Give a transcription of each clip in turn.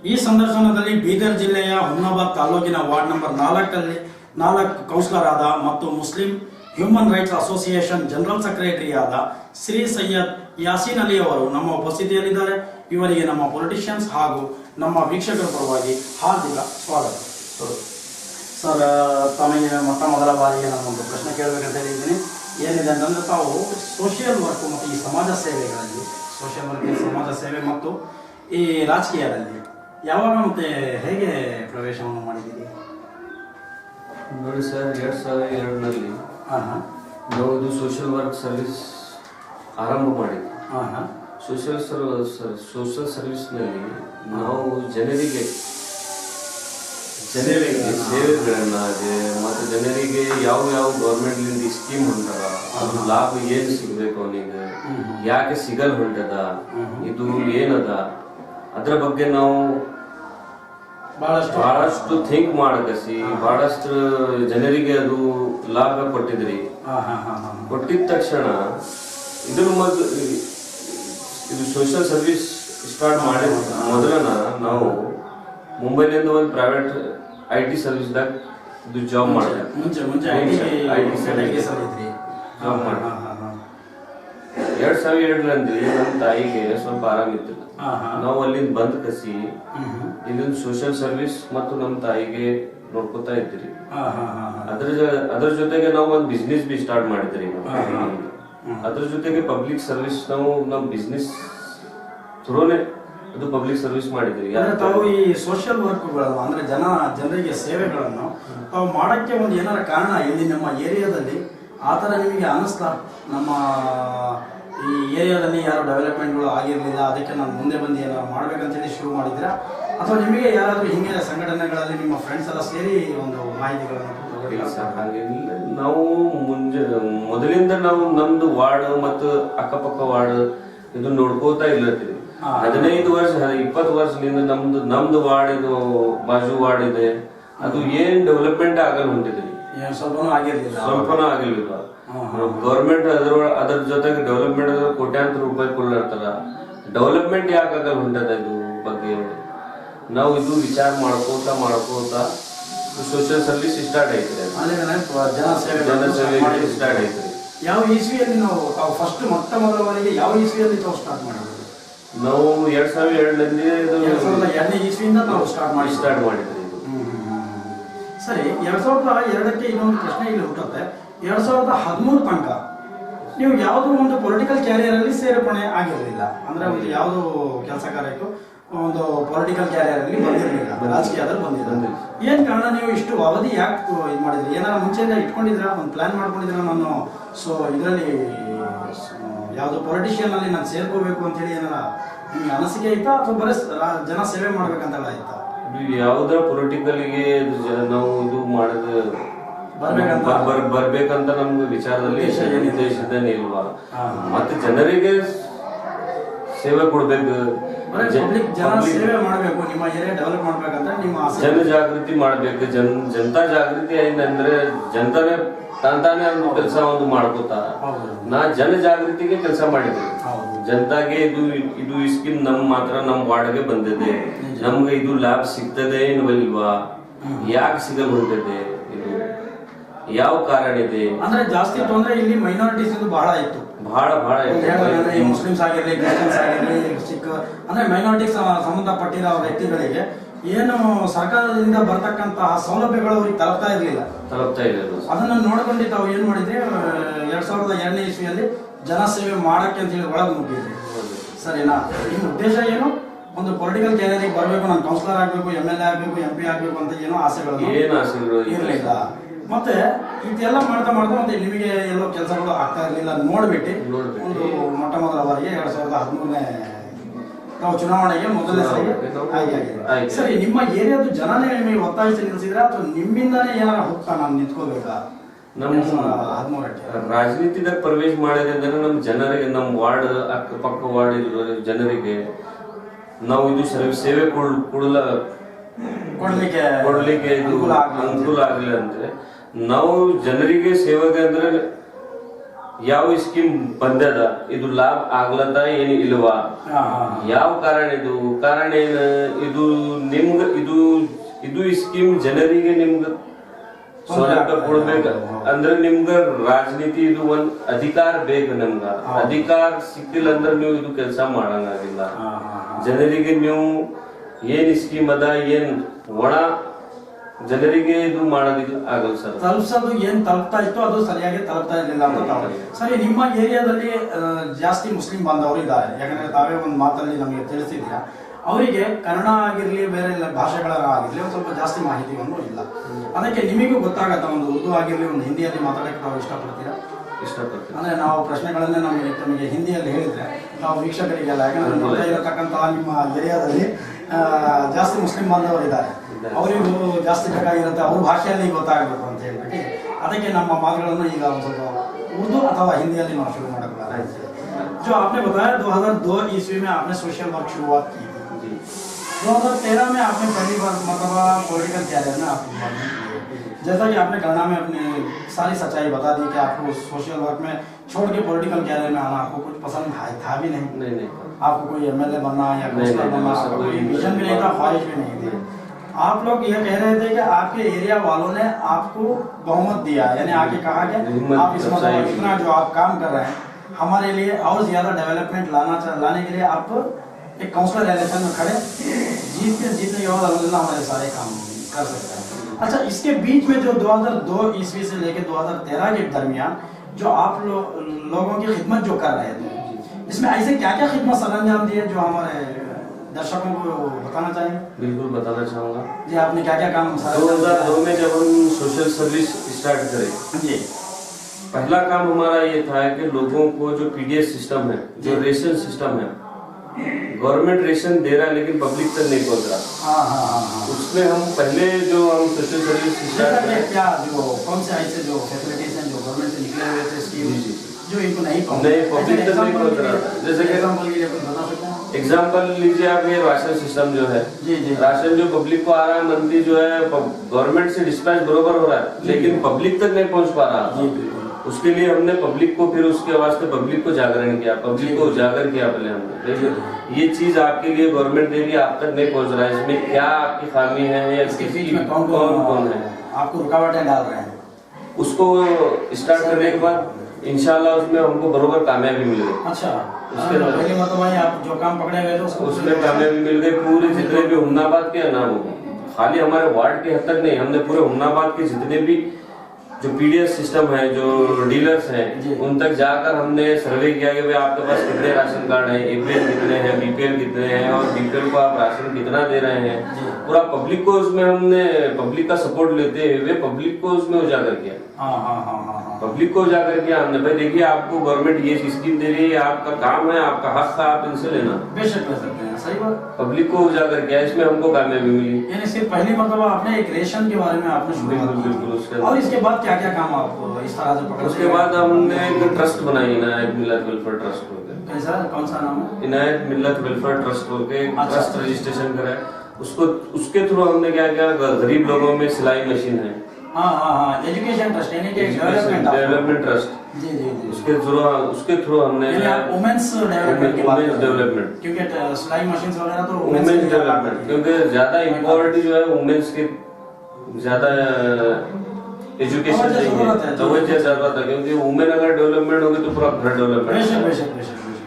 ಈ ಸಂದರ್ಶನದಲ್ಲಿ ಬೀದರ್ ಜಿಲ್ಲೆಯ ಹುಮ್ನಾಬಾದ್ ತಾಲೂಕಿನ ವಾರ್ಡ್ ನಂಬರ್ 4 ಕೌನ್ಸಿಲರ್ ಆದ ಮತ್ತು Muslim human rights association general secretary ಆದ ಶ್ರೀ ಸೈಯದ್ ಯಾಸೀನ್ ಅಲಿ ಅವರು ನಮ್ಮ ಉಪಸ್ಥಿತಿಯಲ್ಲಿದ್ದಾರೆ. ಇವರಿಗೆ ನಮ್ಮ ಪೊಲಿಟಿಷಿಯನ್ಸ್ ಹಾಗೂ ನಮ್ಮ ವೀಕ್ಷಕರ ಪರವಾಗಿ ಹಾರ್ದಿಕ ಸ್ವಾಗತ. ಸರ್, ತಮಗೆ ಮೊದಲ ಬಾರಿಗೆ ನಾನೊಂದು ಪ್ರಶ್ನೆ ಕೇಳಬೇಕಂತ ಹೇಳಿದ್ದೀನಿ. ಏನಿದೆ ಅಂತಂದ್ರೆ, ತಾವು ಸೋಷಿಯಲ್ ವರ್ಕ್ ಮತ್ತು ಈ ಸಮಾಜ ಸೇವೆಗಳಲ್ಲಿ ಸಮಾಜ ಸೇವೆ ಮತ್ತು ಈ ರಾಜಕೀಯದಲ್ಲಿ ಯಾವಾಗ ಮತ್ತೆ ಹೇಗೆ ಪ್ರವೇಶವನ್ನು ಮಾಡಿದ್ದೀರಿ? ನೋಡಿ ಸರ್, 2002ರಲ್ಲಿ ನಾವು ಇದು ಸೋಷಿಯಲ್ ವರ್ಕ್ ಸರ್ವಿಸ್ ಆರಂಭ ಮಾಡಿದ್ವಿ. ಸೋಷಿಯಲ್ ಸರ್ವಿಸ್ನಲ್ಲಿ ನಾವು ಜನರಿಗೆ ಸೇವೆಗಳನ್ನ ಮತ್ತು ಜನರಿಗೆ ಯಾವ ಗೌರ್ಮೆಂಟ್ಲಿಂದ ಸ್ಕೀಮ್ ಹೊಂಟದ, ಅದು ಲಾಭ ಏನು ಸಿಗಬೇಕು, ಅವನಿಗೆ ಯಾಕೆ ಸಿಗಲ್ ಹೊಂಟದ, ಇದು ಏನದ, ಅದ್ರ ಬಗ್ಗೆ ನಾವು ಬಹಳಷ್ಟು ಥಿಂಕ್ ಮಾಡಕಸಿ ಬಹಳಷ್ಟು ಜನರಿಗೆ ಅದು ಲಾಭ ಕೊಟ್ಟಿದ್ರಿ. ಕೊಟ್ಟಿದ ತಕ್ಷಣ ಇದು ಸೋಷಿಯಲ್ ಸರ್ವಿಸ್ ಸ್ಟಾರ್ಟ್ ಮಾಡಿದ ಮೊದಲನ ನಾವು ಮುಂಬೈಲಿಂದ ಒಂದು ಪ್ರೈವೇಟ್ IT ಸರ್ವಿಸ್ದಾಗ ಇದು ಜಾಬ್ ಮಾಡಿದೆ. ಜಾಬ್ ಮಾಡಿ 2007ರಲ್ಲಿ ನಮ್ಮ ತಾಯಿಗೆ ಸ್ವಲ್ಪ ಆರಾಮಿತ್ತಿಲ್ಲ. ನಾವು ಅಲ್ಲಿಂದ ಬಂದ್ ಕಸಿ ಇಲ್ಲಿಂದ ಸೋಷಿಯಲ್ ಸರ್ವಿಸ್ ಮತ್ತು ನಮ್ಮ ತಾಯಿಗೆ ನೋಡ್ಕೊತಾ ಇದ್ರಿ. ಅದ್ರ ಜೊತೆಗೆ ನಾವು ಒಂದು ಬಿಸ್ನೆಸ್ ಬಿ ಸ್ಟಾರ್ಟ್ ಮಾಡಿದ್ರಿ. ಅದ್ರ ಜೊತೆಗೆ ಪಬ್ಲಿಕ್ ಸರ್ವಿಸ್ ನಾವು ನಮ್ಮ ಬಿಸ್ನೆಸ್ ಥ್ರೂನೇ ಅದು ಪಬ್ಲಿಕ್ ಸರ್ವಿಸ್ ಮಾಡಿದ್ರಿ. ತಾವು ಈ ಸೋಷಿಯಲ್ ವರ್ಕ್ಗಳನ್ನು ಅಂದ್ರೆ ಜನರಿಗೆ ಸೇವೆಗಳನ್ನು ತಾವು ಮಾಡಕ್ಕೆ ಒಂದು ಏನಾರ ಕಾರಣ ಇಲ್ಲಿ ನಮ್ಮ ಏರಿಯಾದಲ್ಲಿ ಆ ಥರ ನಿಮಗೆ ಅನಿಸ್ತಾ, ನಮ್ಮ ಈ ಏರಿಯಾದಲ್ಲಿ ಯಾರು ಡೆವಲಪ್ಮೆಂಟ್ಗಳು ಆಗಿರಲಿಲ್ಲ, ಅದಕ್ಕೆ ನಾನು ಮುಂದೆ ಬಂದು ಏನಾರು ಮಾಡ್ಬೇಕಂತೇಳಿ ಶುರು ಮಾಡಿದ್ದೀರಾ, ಅಥವಾ ನಿಮಗೆ ಯಾರಾದರೂ ಹಿಂಗೆ ಸಂಘಟನೆಗಳಲ್ಲಿ ನಿಮ್ಮ ಫ್ರೆಂಡ್ಸ್ ಎಲ್ಲ ಸೇರಿ ಒಂದು ಮಾಹಿತಿಗಳನ್ನು? ಹಾಗೇನಿಲ್ಲ, ನಾವು ಮೊದಲಿಂದ ನಾವು ನಮ್ದು ವಾರ್ಡ್ ಮತ್ತು ಅಕ್ಕಪಕ್ಕ ವಾರ್ಡ್ ಇದು ನೋಡ್ಕೋತಾ ಇರ್ಲತ್ತೀವಿ. 15 ವರ್ಷ 20 ವರ್ಷದಿಂದ ನಮ್ದು ವಾರ್ಡ್ ಇದು ಬಾಜು ವಾರ್ಡ್ ಇದೆ, ಅದು ಏನ್ ಡೆವಲಪ್ಮೆಂಟ್ ಆಗಲ್ಲ ಹೊಂಟಿದ್ರಿ, ಸ್ವಲ್ಪನೂ ಆಗಿರ್ಲಿಲ್ಲ. ಗೌರ್ಮೆಂಟ್ ಅದ್ರ ಜೊತೆಗೆ ಡೆವಲಪ್ಮೆಂಟ್ ಕೋಟ್ಯಾಂತರ ರೂಪಾಯಿ ಕೊಡ್ಲಾರ್ತಾರ. ಡೆವಲಪ್ಮೆಂಟ್ ಯಾಕಾಗಲ್ಲ ಹೊಂಟದ ಇದು ಬಗ್ಗೆ ನಾವು ಇದು ವಿಚಾರ ಮಾಡ್ಕೋತ ಸೋಷಿಯಲ್ ಸರ್ವಿಸ್ ಸ್ಟಾರ್ಟ್ ಐತ್ರಿ. ಜನಸೇವೆ ಸ್ಟಾರ್ಟ್ ಐತ್ರಿ. ಯಾವ ಇಸ್ವಿಯಲ್ಲಿ ನಾವು ಫಸ್ಟ್ ಮೊದಲ ಬಾರಿಗೆ ಯಾವ ಇಸ್ವಿಯಲ್ಲಿ ತಾವು ಸ್ಟಾರ್ಟ್ ಮಾಡಿದ್ವಿ? ನಾವು 2002ರಲ್ಲಿ 2002ನೇ ಇಸ್ವಿಯಿಂದ ನಾವು ಸ್ಟಾರ್ಟ್ ಮಾಡಿದ್ರಿ. ಸರಿ, 2002ಕ್ಕೆ ಇನ್ನೊಂದು ಪ್ರಶ್ನೆ ಇಲ್ಲಿ ಹುಟ್ಟುತ್ತೆ. 2013 ತನಕ ನೀವು ಯಾವುದೋ ಒಂದು ಪೊಲಿಟಿಕಲ್ ಕ್ಯಾರಿಯರ್ ಅಲ್ಲಿ ಸೇರ್ಪಡೆ ಆಗಿರಲಿಲ್ಲ, ಅಂದ್ರೆ ಒಂದು ಯಾವುದೋ ಕೆಲಸ ಕಾರ್ಯಕ್ಕೂ ಒಂದು ಪೊಲಿಟಿಕಲ್ ಕ್ಯಾರಿಯರ್ ಅಲ್ಲಿ ಬಂದಿರಲಿಲ್ಲ, ರಾಜಕೀಯದಲ್ಲಿ ಬಂದಿರಲಿಲ್ಲ. ಏನ್ ಕಾರಣ? ನೀವು ಇಷ್ಟು ಅವಧಿ ಯಾಕೆ ಇದು ಮಾಡಿದ್ರಿ? ಏನಾರ ಮುಂಚೆಯಿಂದ ಇಟ್ಕೊಂಡಿದ್ರ, ಒಂದು ಪ್ಲಾನ್ ಮಾಡ್ಕೊಂಡಿದ್ರ, ನಾನು ಸೊ ಇದರಲ್ಲಿ ಯಾವ್ದು ಪೊಲಿಟಿಷಿಯನ್ ಅಲ್ಲಿ ನಾನು ಸೇರ್ಕೋಬೇಕು ಅಂತ ಹೇಳಿ ಏನಾರ ನಿಮ್ಗೆ ಅನಿಸಿಕೆ ಐತಾ, ಅಥವಾ ಬರೀ ಜನ ಸೇವೆ ಮಾಡ್ಬೇಕಂತೆಲ್ಲ ಆಯ್ತಾ? ಯಾವ್ದ ಪೊಲಿಟಿಕಲ್ಗೆ ನಾವು ಇದು ಮಾಡಿದ ಬರ್ಬೇಕಂತ ನಮ್ಗೆ ವಿಚಾರದಲ್ಲಿ ಉದ್ದೇಶನೇ ಇಲ್ವಾ. ಮತ್ತೆ ಜನರಿಗೆ ಸೇವೆ ಕೊಡ್ಬೇಕು, ಸೇವೆ ಮಾಡಬೇಕು, ನಿಮ್ಮ ಏರಿಯಾ ಡೆವಲಪ್ ಮಾಡ್ಬೇಕಂತ ನಿಮ್ಮ ಜನ ಜಾಗೃತಿ ಮಾಡ್ಬೇಕು. ಜನತಾ ಜಾಗೃತಿ ಏನಂದ್ರೆ ಜನತಾನೇ ತಾನೇ ಒಂದು ಕೆಲಸ ಒಂದು ಮಾಡ್ಕೋತಾರ. ನಾ ಜನ ಜಾಗೃತಿಗೆ ಕೆಲಸ ಮಾಡಿದ್ವಿ. ಜನತಾಗೆ ಇದು ಸ್ಕೀಮ್ ಮಾತ್ರ ನಮ್ಮ ವಾರ್ಡ್ಗೆ ಬಂದಿದೆ, ನಮ್ಗೆ ಇದು ಲಾಭ ಸಿಗ್ತದೆ ಇಲ್ವಾ, ಯಾಕೆ ಸಿಗಲ್ ಹೊಂಟಿದೆ, ಇದು ಯಾವ ಕಾರಣ ಇದೆ ಅಂದ್ರೆ ಜಾಸ್ತಿ ತೊಂದರೆ ಇಲ್ಲಿ ಮೈನಾರಿಟೀಸ್ ಬಹಳ ಇತ್ತು. ಬಹಳ ಮುಸ್ಲಿಮ್ಸ್ ಆಗಿರ್ಲಿ, ಕ್ರಿಶ್ಚಿಯನ್ಸ್ ಆಗಿರ್ಲಿ, ಸಿಖ್ ಅಂದ್ರೆ ಮೈನಾರಿಟೀಸ್ ಸಂಬಂಧಪಟ್ಟಿರೋ ವ್ಯಕ್ತಿಗಳಿಗೆ ಏನು ಸರ್ಕಾರದಿಂದ ಬರ್ತಕ್ಕಂತಹ ಸೌಲಭ್ಯಗಳು ಅವ್ರಿಗೆ ತಲುಪ್ತಾ ಇರಲಿಲ್ಲ. ಅದನ್ನ ನೋಡ್ಕೊಂಡು ತಾವು ಏನ್ ಮಾಡಿದ್ರಿ, 2002ನೇ ಇಸ್ವಿಯಲ್ಲಿ ಜನಸೇವೆ ಮಾಡಕ್ಕೆ ಅಂತ ಹೇಳಿ ಒಳಗೆ ಮುಗಿದ್ರಿ. ಸರಿನಾ? ನಿಮ್ಮ ಉದ್ದೇಶ ಏನು? ಒಂದು ಪೊಲಿಟಿಕಲ್ ಕ್ಯಾರಿಯರ್ಗೆ ಬರಬೇಕು, ನಾನು ಕೌನ್ಸಿಲರ್ ಆಗಬೇಕು, MLA ಆಗಬೇಕು, MP ಆಗಬೇಕು ಅಂತ ಏನೋ ಆಸೆಗಳು ಇರಲಿಲ್ಲ. ಮತ್ತೆ ಇದೆಲ್ಲ ಮಾಡ್ತಾ ಮತ್ತೆ ನಿಮಗೆ ಎಲ್ಲೋ ಕೆಲಸಗಳು ಆಗ್ತಾ ಇರಲಿಲ್ಲ. ನೋಡ್ಬಿಟ್ಟು ಒಂದು ಮೊದಲ ಬಾರಿಗೆ 2013ನೇ ನಾವು ಚುನಾವಣೆಗೆ ಮೊದಲನೇ ಸಾರಿಗೆ ಆಗಿದೆ. ಸರಿ, ನಿಮ್ಮ ಏರಿಯಾದ ಜನನೇ ನಿಮಗೆ ಒತ್ತಾಯಿಸಿ ನಿಲ್ಸಿದ್ರೆ, ಅಥವಾ ನಿಮ್ಮಿಂದಾನೇ ಏನಾರ ಹೋಗ್ತಾ ನಾನು ನಿಂತ್ಕೋಬೇಕಾ? ನಮ್ಮ ರಾಜನೀತಿದಾಗ ಪ್ರವೇಶ ಮಾಡಿದ್ರೆ ನಮ್ಮ ಜನರಿಗೆ, ನಮ್ಮ ವಾರ್ಡ್ ಅಕ್ಕಪಕ್ಕ ವಾರ್ಡ್ ಇರೋ ಜನರಿಗೆ ನಾವು ಇದು ಸೇವೆ ಕೊಡ್ಲಿಕ್ಕೆ ಇದು ಅನುಕೂಲ ಆಗಲಿಲ್ಲ ಅಂದ್ರೆ ನಾವು ಜನರಿಗೆ ಸೇವೆಗೆ ಅಂದ್ರೆ ಯಾವ ಸ್ಕೀಮ್ ಬಂದದ, ಇದು ಲಾಭ ಆಗ್ಲತ್ತ ಏನು ಇಲ್ವಾ, ಯಾವ ಕಾರಣ ಇದು ಕಾರಣ ಏನು, ಇದು ನಿಮ್ಗೆ ಇದು ಸ್ಕೀಮ್ ಜನರಿಗೆ ನಿಮ್ಗೆ ಸೌಲಭ್ಯ ಕೊಡ್ಬೇಕು ಅಂದ್ರೆ ನಿಮ್ಗ ರಾಜನೀತಿ ಇದು ಒಂದ್ ಅಧಿಕಾರ ಬೇಕು ನಿಮ್ಗ ಅಧಿಕಾರ ಸಿಕ್ಕಿಲ್ಲ ಅಂದ್ರೆ ನೀವು ಇದು ಕೆಲಸ ಮಾಡಂಗಾಗಿಲ್ಲ ಜನರಿಗೆ ನೀವು ಏನ್ ಸ್ಕೀಮ್ ಅದ ಏನ್ ಒಣ ಜನರಿಗೆ ಇದು ಮಾಡೋದಿಲ್ಲ ಆಗಲ್ಲ ಸರ್ ತಲುಪಿಸೋದು ಏನ್ ತಲುಪ್ತಾ ಇತ್ತು ಅದು ಸರಿಯಾಗಿ ತಲುಪ್ತಾ ಇರಲಿಲ್ಲ ಅಂತ ತಾವು ಸರಿ ನಿಮ್ಮ ಏರಿಯಾದಲ್ಲಿ ಜಾಸ್ತಿ ಮುಸ್ಲಿಂ ಬಾಂಧವರು ಇದ್ದಾರೆ ಯಾಕಂದ್ರೆ ತಾವೇ ಒಂದು ಮಾತಲ್ಲಿ ನಮಗೆ ತಿಳಿಸಿದ್ದೀರಾ ಅವರಿಗೆ ಕನ್ನಡ ಆಗಿರ್ಲಿ ಬೇರೆ ಭಾಷೆಗಳಾಗಿರ್ಲಿ ಒಂದು ಸ್ವಲ್ಪ ಜಾಸ್ತಿ ಮಾಹಿತಿಯನ್ನು ಇಲ್ಲ ಅದಕ್ಕೆ ನಿಮಗೂ ಗೊತ್ತಾಗತ್ತ ಒಂದು ಉರ್ದು ಆಗಿರ್ಲಿ ಒಂದು ಹಿಂದಿಯಲ್ಲಿ ಮಾತಾಡಕ್ಕೆ ತಾವು ಇಷ್ಟಪಡ್ತೀರಾ ಅಂದ್ರೆ ನಾವು ಪ್ರಶ್ನೆಗಳನ್ನೇ ನಮಗೆ ಹಿಂದಿಯಲ್ಲಿ ಹೇಳಿದ್ರೆ ನಾವು ವೀಕ್ಷಕರಿಗೆಲ್ಲ ಯಾಕಂದ್ರೆ ನೋಡ್ತಾ ಇರತಕ್ಕಂತಹ ನಿಮ್ಮ ಏರಿಯಾದಲ್ಲಿ ಜಾಸ್ತಿ ಮುಸ್ಲಿಂ ಬಾಂಧವರು ಇದ್ದಾರೆ ಅವರಿಗೂ ಜಾಸ್ತಿ ಬೇಕಾಗಿರುತ್ತೆ ಅವ್ರ ಭಾಷೆಯಲ್ಲಿ ಗೊತ್ತಾಗಬೇಕು ಅಂತ ಹೇಳ್ಬಿಟ್ಟು ಅದಕ್ಕೆ ನಮ್ಮ ಮಾತುಗಳನ್ನು ಈಗ ಒಂದು ಸ್ವಲ್ಪ उर्दू अथवा हिंदी वाली माँ शुरू में जो आपने बताया 2002 ईस्वी में आपने सोशल वर्क शुरुआत की थी 2013 में आपने पहली बार मतलब पॉलिटिकल कैरियर में आप जैसा कि आपने गणना में अपनी सारी सच्चाई बता दी कि आपको सोशल वर्क में छोड़ के पॉलिटिकल कैरियर में आना आपको कुछ पसंद था भी नहीं आपको कोई एमएलए बनना या काउंसलर बनना कोई विजन भी नहीं था ख्वाहिश भी नहीं थी आप लोग ये कह रहे थे कि आपके एरिया वालों ने आपको बहुमत दिया यानी आके कहा कि आप इस मतलब इतना जो आप काम कर रहे हैं हमारे लिए और ज्यादा डेवलपमेंट लाने के लिए आप एक काउंसलर इलेक्शन में खड़े जीतने के बाद अल्हम्दुलिल्लाह हमारे सारे काम कर सकते हैं। अच्छा इसके बीच में जो 2002 ईस्वी से लेकर 2013 के दरमियान जो आप लोगों की खिदमत जो कर रहे थे इसमें ऐसे क्या क्या खिदमत सरंजाम दिए जो हमारे दर्शकों को बताना चाहेंगे? बिल्कुल बताना चाहूँगा जी आपने क्या क्या काम 2002 में जब हम सोशल सर्विस स्टार्ट करें जी पहला काम हमारा ये था कि लोगों को जो पीडीएस सिस्टम है जो रेशन सिस्टम है गवर्नमेंट रेशन दे रहा है लेकिन पब्लिक तक नहीं पहुंच रहा उसमें हम पहले जो हम सोशल सर्विस स्टार्ट करें क्या जो कौन से ऐसे जो फैसिलिटीज हैं जो गवर्नमेंट से निकले हुए थे स्कीम जो इनको नहीं पब्लिक तक नहीं पहुंच रहा था जैसे कि एग्जाम्पल के लिए बता सकते हैं एग्जाम्पल लीजिए आप ये राशन सिस्टम जो है राशन जो पब्लिक को आ रहा है मंथली जो है गवर्नमेंट से डिस्पैच बरोबर हो रहा है लेकिन पब्लिक तक नहीं पहुंच पा रहा उसके लिए हमने पब्लिक को फिर उसके वास्ते पब्लिक को जागरण किया पब्लिक को उजागर किया पहले हमने देखिए ये चीज आपके लिए गवर्नमेंट दे रही है आप तक नहीं पहुंच रहा है इसमें क्या आपकी खामी है या किसी कौन है आपको रुकावटें डाल रहे हैं उसको स्टार्ट करने के बाद इंशाल्लाह उसमें हमको बरोबर कामयाबी मिल गई। अच्छा पहले मतलब आप जो काम पकड़े हुए थे उसमें कामयाबी मिल गई पूरे जितने भी हुमनाबाद के ना हो खाली हमारे वार्ड के हद तक नहीं हमने पूरे हुमनाबाद के जितने भी जो पीडीएस सिस्टम है जो डीलर्स हैं उन तक जाकर हमने सर्वे किया कि भाई आपके पास कितने राशन कार्ड हैं एपीएल कितने हैं बीपीएल कितने हैं और बीपीएल को आप राशन कितना दे रहे हैं पूरा पब्लिक को उसमें हमने पब्लिक का सपोर्ट लेते हुए पब्लिक को उसमें उजागर किया पब्लिक को उजागर किया हमने भाई देखिए आपको गवर्नमेंट ये स्कीम दे रही है आपका काम है आपका हक है आप इनसे लेना बेशक ले सकते हैं सही बात पब्लिक को उजागर किया इसमें हमको कामयाबी मिली यानी सिर्फ पहली मतलब आपने एक रेशन के बारे में आपने बिल्कुल और इसके बाद क्या क्या काम आपको इस तरह से पकड़ उसके बाद हमने एक ट्रस्ट बनाई इनायत मिल्लत वेलफेयर ट्रस्ट बोलते कैसा कौन सा नाम है इनायत मिल्लत वेलफेयर ट्रस्ट बोलते ट्रस्ट रजिस्ट्रेशन कराए उसको उसके थ्रू हमने क्या किया गरीब लोगों में सिलाई मशीन है एजुकेशन ट्रस्ट यानी कि डेवलपमेंट ट्रस्ट जी उसके थ्रू हमने वुमेन्स डेवलपमेंट क्योंकि सिलाई मशीन वगैरह तो वुमेन्स डेवलपमेंट क्योंकि ज्यादा इम्पोर्टेंट जो है वुमेन्स की ज्यादा एजुकेशन चाहिए जरूरत है क्योंकि वुमेन अगर डेवलपमेंट होगी तो पूरा घर डेवलपमेंट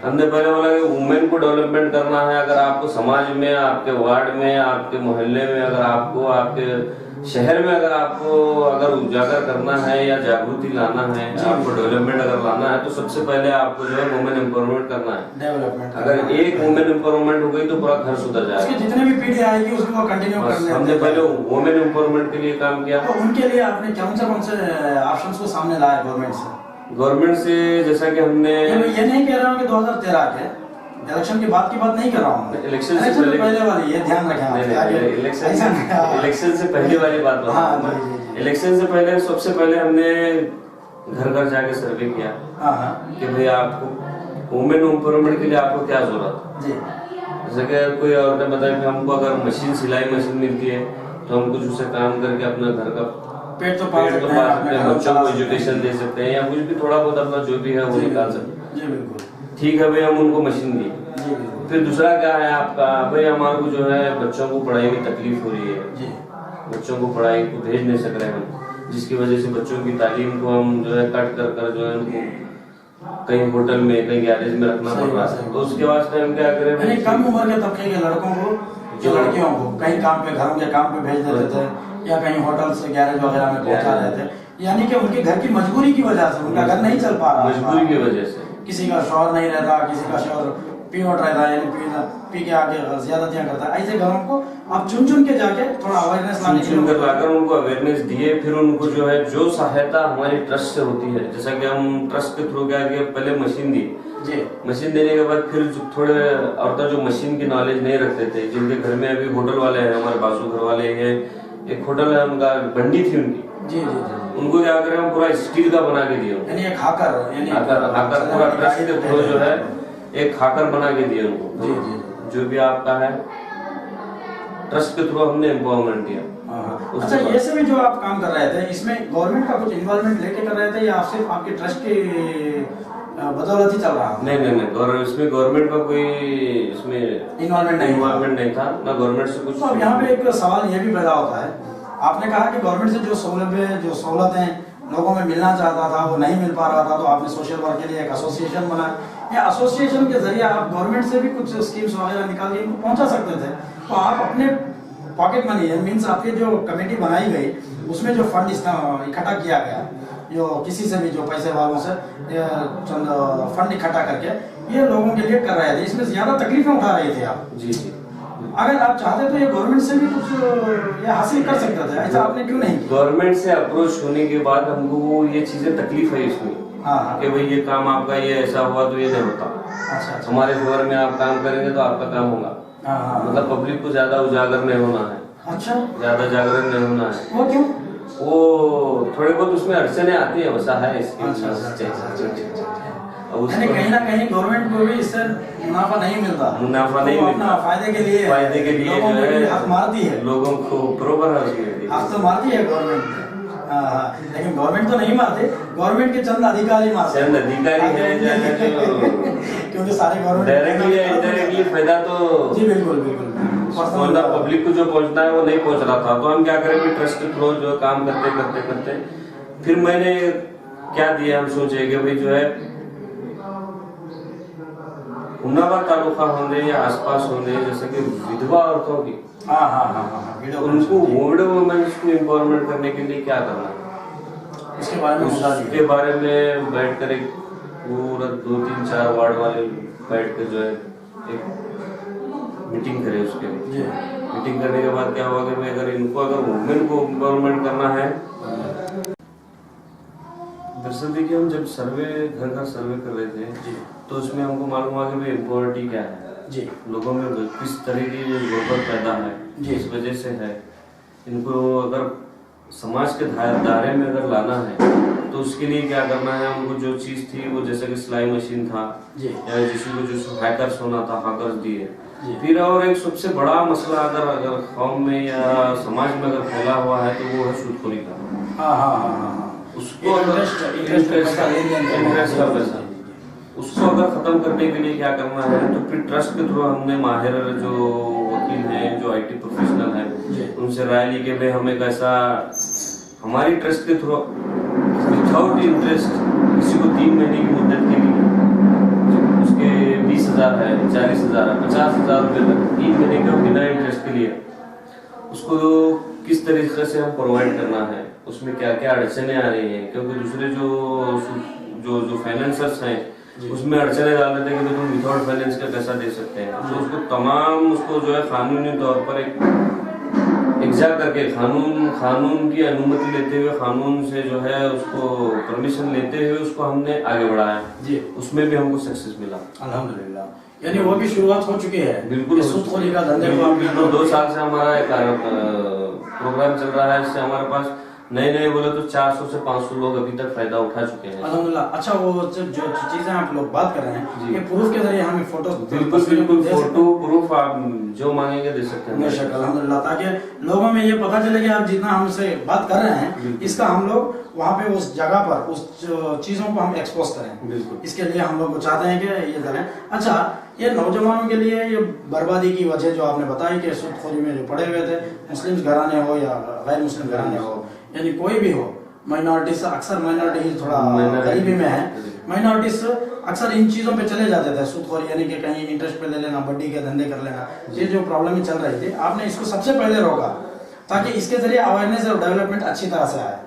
हमने पहले बोला कि वुमेन को डेवलपमेंट करना है अगर आपको समाज में आपके वार्ड में आपके मोहल्ले में अगर आपको आपके शहर में अगर आपको अगर उजागर करना है या जागृति लाना है आपको डेवलपमेंट अगर लाना है तो सबसे पहले आपको जो है वुमेन एम्पावरमेंट करना है डेवलपमेंट अगर एक वुमेन एम्पावरमेंट हो गई तो पूरा घर सुधर जाएगा जितने भी पीढ़ी आएगी उसको कंटिन्यू करना है हमने पहले वुमेन एम्पावरमेंट के लिए काम किया तो उनके लिए आपने कौन से ऑप्शंस को सामने लाया गवर्नमेंट से जैसा कि हमने ये नहीं कह रहा हूँ कि 2013 के इलेक्शन के बाद की बात नहीं कर रहा हूँ इलेक्शन से पहले वाली ये ध्यान रखें इलेक्शन से पहले वाली बात इलेक्शन से पहले सबसे पहले हमने घर घर जाके सर्वे किया कि भाई आपको वुमेन एम्पावरमेंट के लिए आपको क्या जरूरत है जैसे कि कोई औरतें बताए कि हमको अगर मशीन सिलाई मशीन मिलती है तो हम कुछ उससे काम करके अपना घर का पेट तो पाल सकते हैं बच्चों को एजुकेशन दे सकते हैं या कुछ भी थोड़ा बहुत अपना जो भी है वो निकाल सकते हैं ठीक है भाई हम उनको मशीन दी फिर दूसरा क्या है आपका, भाई हमारे को जो है बच्चों को पढ़ाई में तकलीफ हो रही है जी। बच्चों को पढ़ाई को भेज नहीं सक रहे हम, जिसकी वजह से बच्चों की तालीम को हम जो है कट कर कर जो है उनको कहीं होटल में कहीं गैरेज में रखना पड़ रहा है। तो उसके वास्ते हम क्या करें, यानी कम उम्र के तबके के लड़कों को जो लड़कियों को कहीं काम पे, घरों के काम पे भेज देते थे या कहीं होटल से गैरेज वगैरह में पहुंचा रहे थे, यानी कि उनके घर की मजबूरी की वजह से उनका घर नहीं चल पा रहा, मजबूरी की वजह से। किसी का शौहर नहीं रहता, किसी का शौहर पीओट रहता है, यानी पी के आके ज्यादतियां करता है, ऐसे घरों को आप चुन चुन के जाके थोड़ा अवेयरनेस लाने के लिए लाकर उनको अवेयरनेस दिए, फिर उनको जो है जो सहायता हमारी ट्रस्ट से होती है, जैसा कि हम ट्रस्ट के थ्रू क्या किया, पहले मशीन दी जी। मशीन देने के बाद फिर थोड़े औरतें जो मशीन की नॉलेज नहीं रखते थे, जिनके घर में अभी होटल वाले हैं, हमारे बाजू घर वाले हैं, एक होटल है उनका, बंडी थी उनकी, जी जी जी, उनको क्या करें हम पूरा स्टील का बना के दिए, यानी एक हाकर, यानी हाकर पूरा ट्रस्ट के थ्रू जो है एक हाकर बना के दिए उनको। जी जी, जो भी आपका है ट्रस्ट के थ्रू हमने एम्पावरमेंट दिया। अच्छा, ये से भी जो आप काम कर रहे थे, इसमें गवर्नमेंट का कुछ इन्वॉल्वमेंट लेके कर रहे थे या आप सिर्फ आपके ट्रस्ट की बदौलत ही चल रहा? नहीं, इसमें गवर्नमेंट का कोई इसमें इन्वॉल्वमेंट नहीं था, ना गवर्नमेंट से कुछ। तो अब यहाँ पे एक सवाल ये भी पैदा होता है, आपने कहा कि गवर्नमेंट से जो सहूलतें लोगों में मिलना चाहता था वो नहीं मिल पा रहा था, तो आपने सोशल वर्क के लिए एक एसोसिएशन बनाया, या एसोसिएशन के जरिए आप गवर्नमेंट से भी कुछ स्कीम्स वगैरह निकाल के इनको पहुंचा सकते थे। तो आप अपने पॉकेट मनी है, मीन्स आपकी जो कमेटी बनाई गई उसमें जो फंड इकट्ठा किया गया, जो किसी से भी जो पैसे वालों से चंद फंड इकट्ठा करके ये लोगों के लिए कर रहे थे, इसमें ज्यादा तकलीफें उठा रहे थे आप। जी जी, अगर आप चाहते तो ये गवर्नमेंट से भी कुछ ये हासिल कर सकते थे, ऐसा आपने क्यों नहीं किया? गवर्नमेंट से अप्रोच होने के बाद हमको वो ये चीजें तकलीफ है इसमें, हाँ, कि भाई ये काम आपका ये ऐसा हुआ तो ये नहीं होता, अच्छा, हमारे फेवर में आप काम करेंगे तो आपका काम होगा, मतलब पब्लिक को ज्यादा उजागर नहीं होना है, अच्छा, ज्यादा जागरण नहीं होना है। वो क्यों? वो थोड़े बहुत उसमें अड़चने आती है, वैसा है इसकी। यानी कहीं ना कहीं गवर्नमेंट को भी इससे मुनाफा नहीं मिलता, मुनाफा नहीं मिलता, अपना फायदे के लिए जो है हाथ मारती है, लोगों को बरोबर है, हाथ तो मारती है गवर्नमेंट, लेकिन गवर्नमेंट तो नहीं मारते, गवर्नमेंट के चंद अधिकारी मारते हैं, चंद अधिकारी है क्योंकि सारे गवर्नमेंट डायरेक्टली या इनडायरेक्टली फायदा तो जी बिल्कुल बिल्कुल पब्लिक को जो पहुंचना है वो नहीं पहुंच रहा था। तो हम क्या करें, ट्रस्ट के थ्रू जो काम करते करते करते फिर मैंने क्या दिया, हम सोचे कि भाई जो है हुमनाबाद तालुका होंगे या आसपास होंगे, जैसे कि विधवा औरतों की, उनको विडो वुमेन्स को एम्पावरमेंट करने के लिए क्या करना है, उसके बारे में बैठ कर एक पूरा 2-3-4 वार्ड वाले बैठ कर जो है एक मीटिंग करे। उसके लिए मीटिंग करने के बाद क्या हुआ कि भाई अगर वुमेन को एम्पावरमेंट करना है, दरअसल देखिए हम जब घर का सर्वे कर रहे थे तो उसमें हमको मालूम हुआ कि भाई इम्प्योरिटी क्या है जी, लोगों में किस तरह की जो गोबर पैदा है इस वजह से है। इनको अगर समाज के दायरे में अगर लाना है तो उसके लिए क्या करना है, उनको जो चीज थी वो जैसे कि सिलाई मशीन था या जिसको जो हैकर्स होना था, हैकर्स दिए। फिर और एक सबसे बड़ा मसला अगर कौम में या समाज में अगर फैला हुआ है तो वो है सूदखोरी का। उसको इंटरेस्ट का पैसा, उसको अगर खत्म करने के लिए क्या करना है, तो फिर ट्रस्ट के थ्रू हमने माहिर जो वकील हैं, जो आईटी प्रोफेशनल हैं, उनसे राय ली कि भाई हमें कैसा हमारी ट्रस्ट के थ्रू विदाउट इंटरेस्ट किसी को 3 महीने की मुद्दत के लिए उसके 20,000 है, 40,000 है, 50,000 रुपये तक 3 महीने के बिना इंटरेस्ट के लिए उसको किस तरीके से हम प्रोवाइड करना है, उसमें क्या क्या अड़चने आ रही हैं, क्योंकि दूसरे जो फाइनेंसर्स हैं उसमें अड़चने डाल देते हैं कि तुम विदाउट फाइनेंस का पैसा दे सकते हैं। तो उसको जो है कानूनी तौर पर एक एग्जा करके कानून की अनुमति लेते हुए, कानून से जो है उसको परमिशन लेते हुए उसको हमने आगे बढ़ाया जी। उसमें भी हमको सक्सेस मिला अल्हम्दुलिल्लाह। यानी वो भी शुरुआत हो चुकी है बिल्कुल। सूदखोरी का धंधे को 2 साल से हमारा एक प्रोग्राम चल रहा है, इससे हमारे पास नए बोले तो 400 से 500 लोग अभी तक फायदा उठा चुके हैं। अल्हम्दुलिल्लाह। अच्छा, वो जो चीजें आप लोग बात कर रहे हैं, जी। ये प्रूफ के जरिए हमें फोटो बिल्कुल फोटो प्रूफ आप जो मांगेंगे दे सकते हैं। बेशक, अल्हम्दुलिल्लाह, ताकि लोगों में ये पता चले कि आप जितना हमसे बात कर रहे हैं, इसका हम लोग वहाँ पे उस जगह पर उस चीजों को हम एक्सपोज करें। बिल्कुल, इसके लिए हम लोग चाहते हैं कि ये करें। अच्छा, ये नौजवानों के लिए ये बर्बादी की वजह जो आपने बताई कि सूदखोरी में जो पड़े हुए थे, मुस्लिम घराने हो या गैर मुस्लिम घराने हो, यानी कोई भी हो, माइनॉरिटीज, अक्सर माइनॉरिटी थोड़ा गरीबी में है, माइनॉरिटीज अक्सर इन चीजों पे चले जाते थे, सूदखोरी यानी कि कहीं इंटरेस्ट पे ले लेना, बड्डी के धंधे कर लेना, ये जो प्रॉब्लम चल रही थी, आपने इसको सबसे पहले रोका ताकि इसके जरिए अवेयरनेस और डेवलपमेंट अच्छी तरह से आए।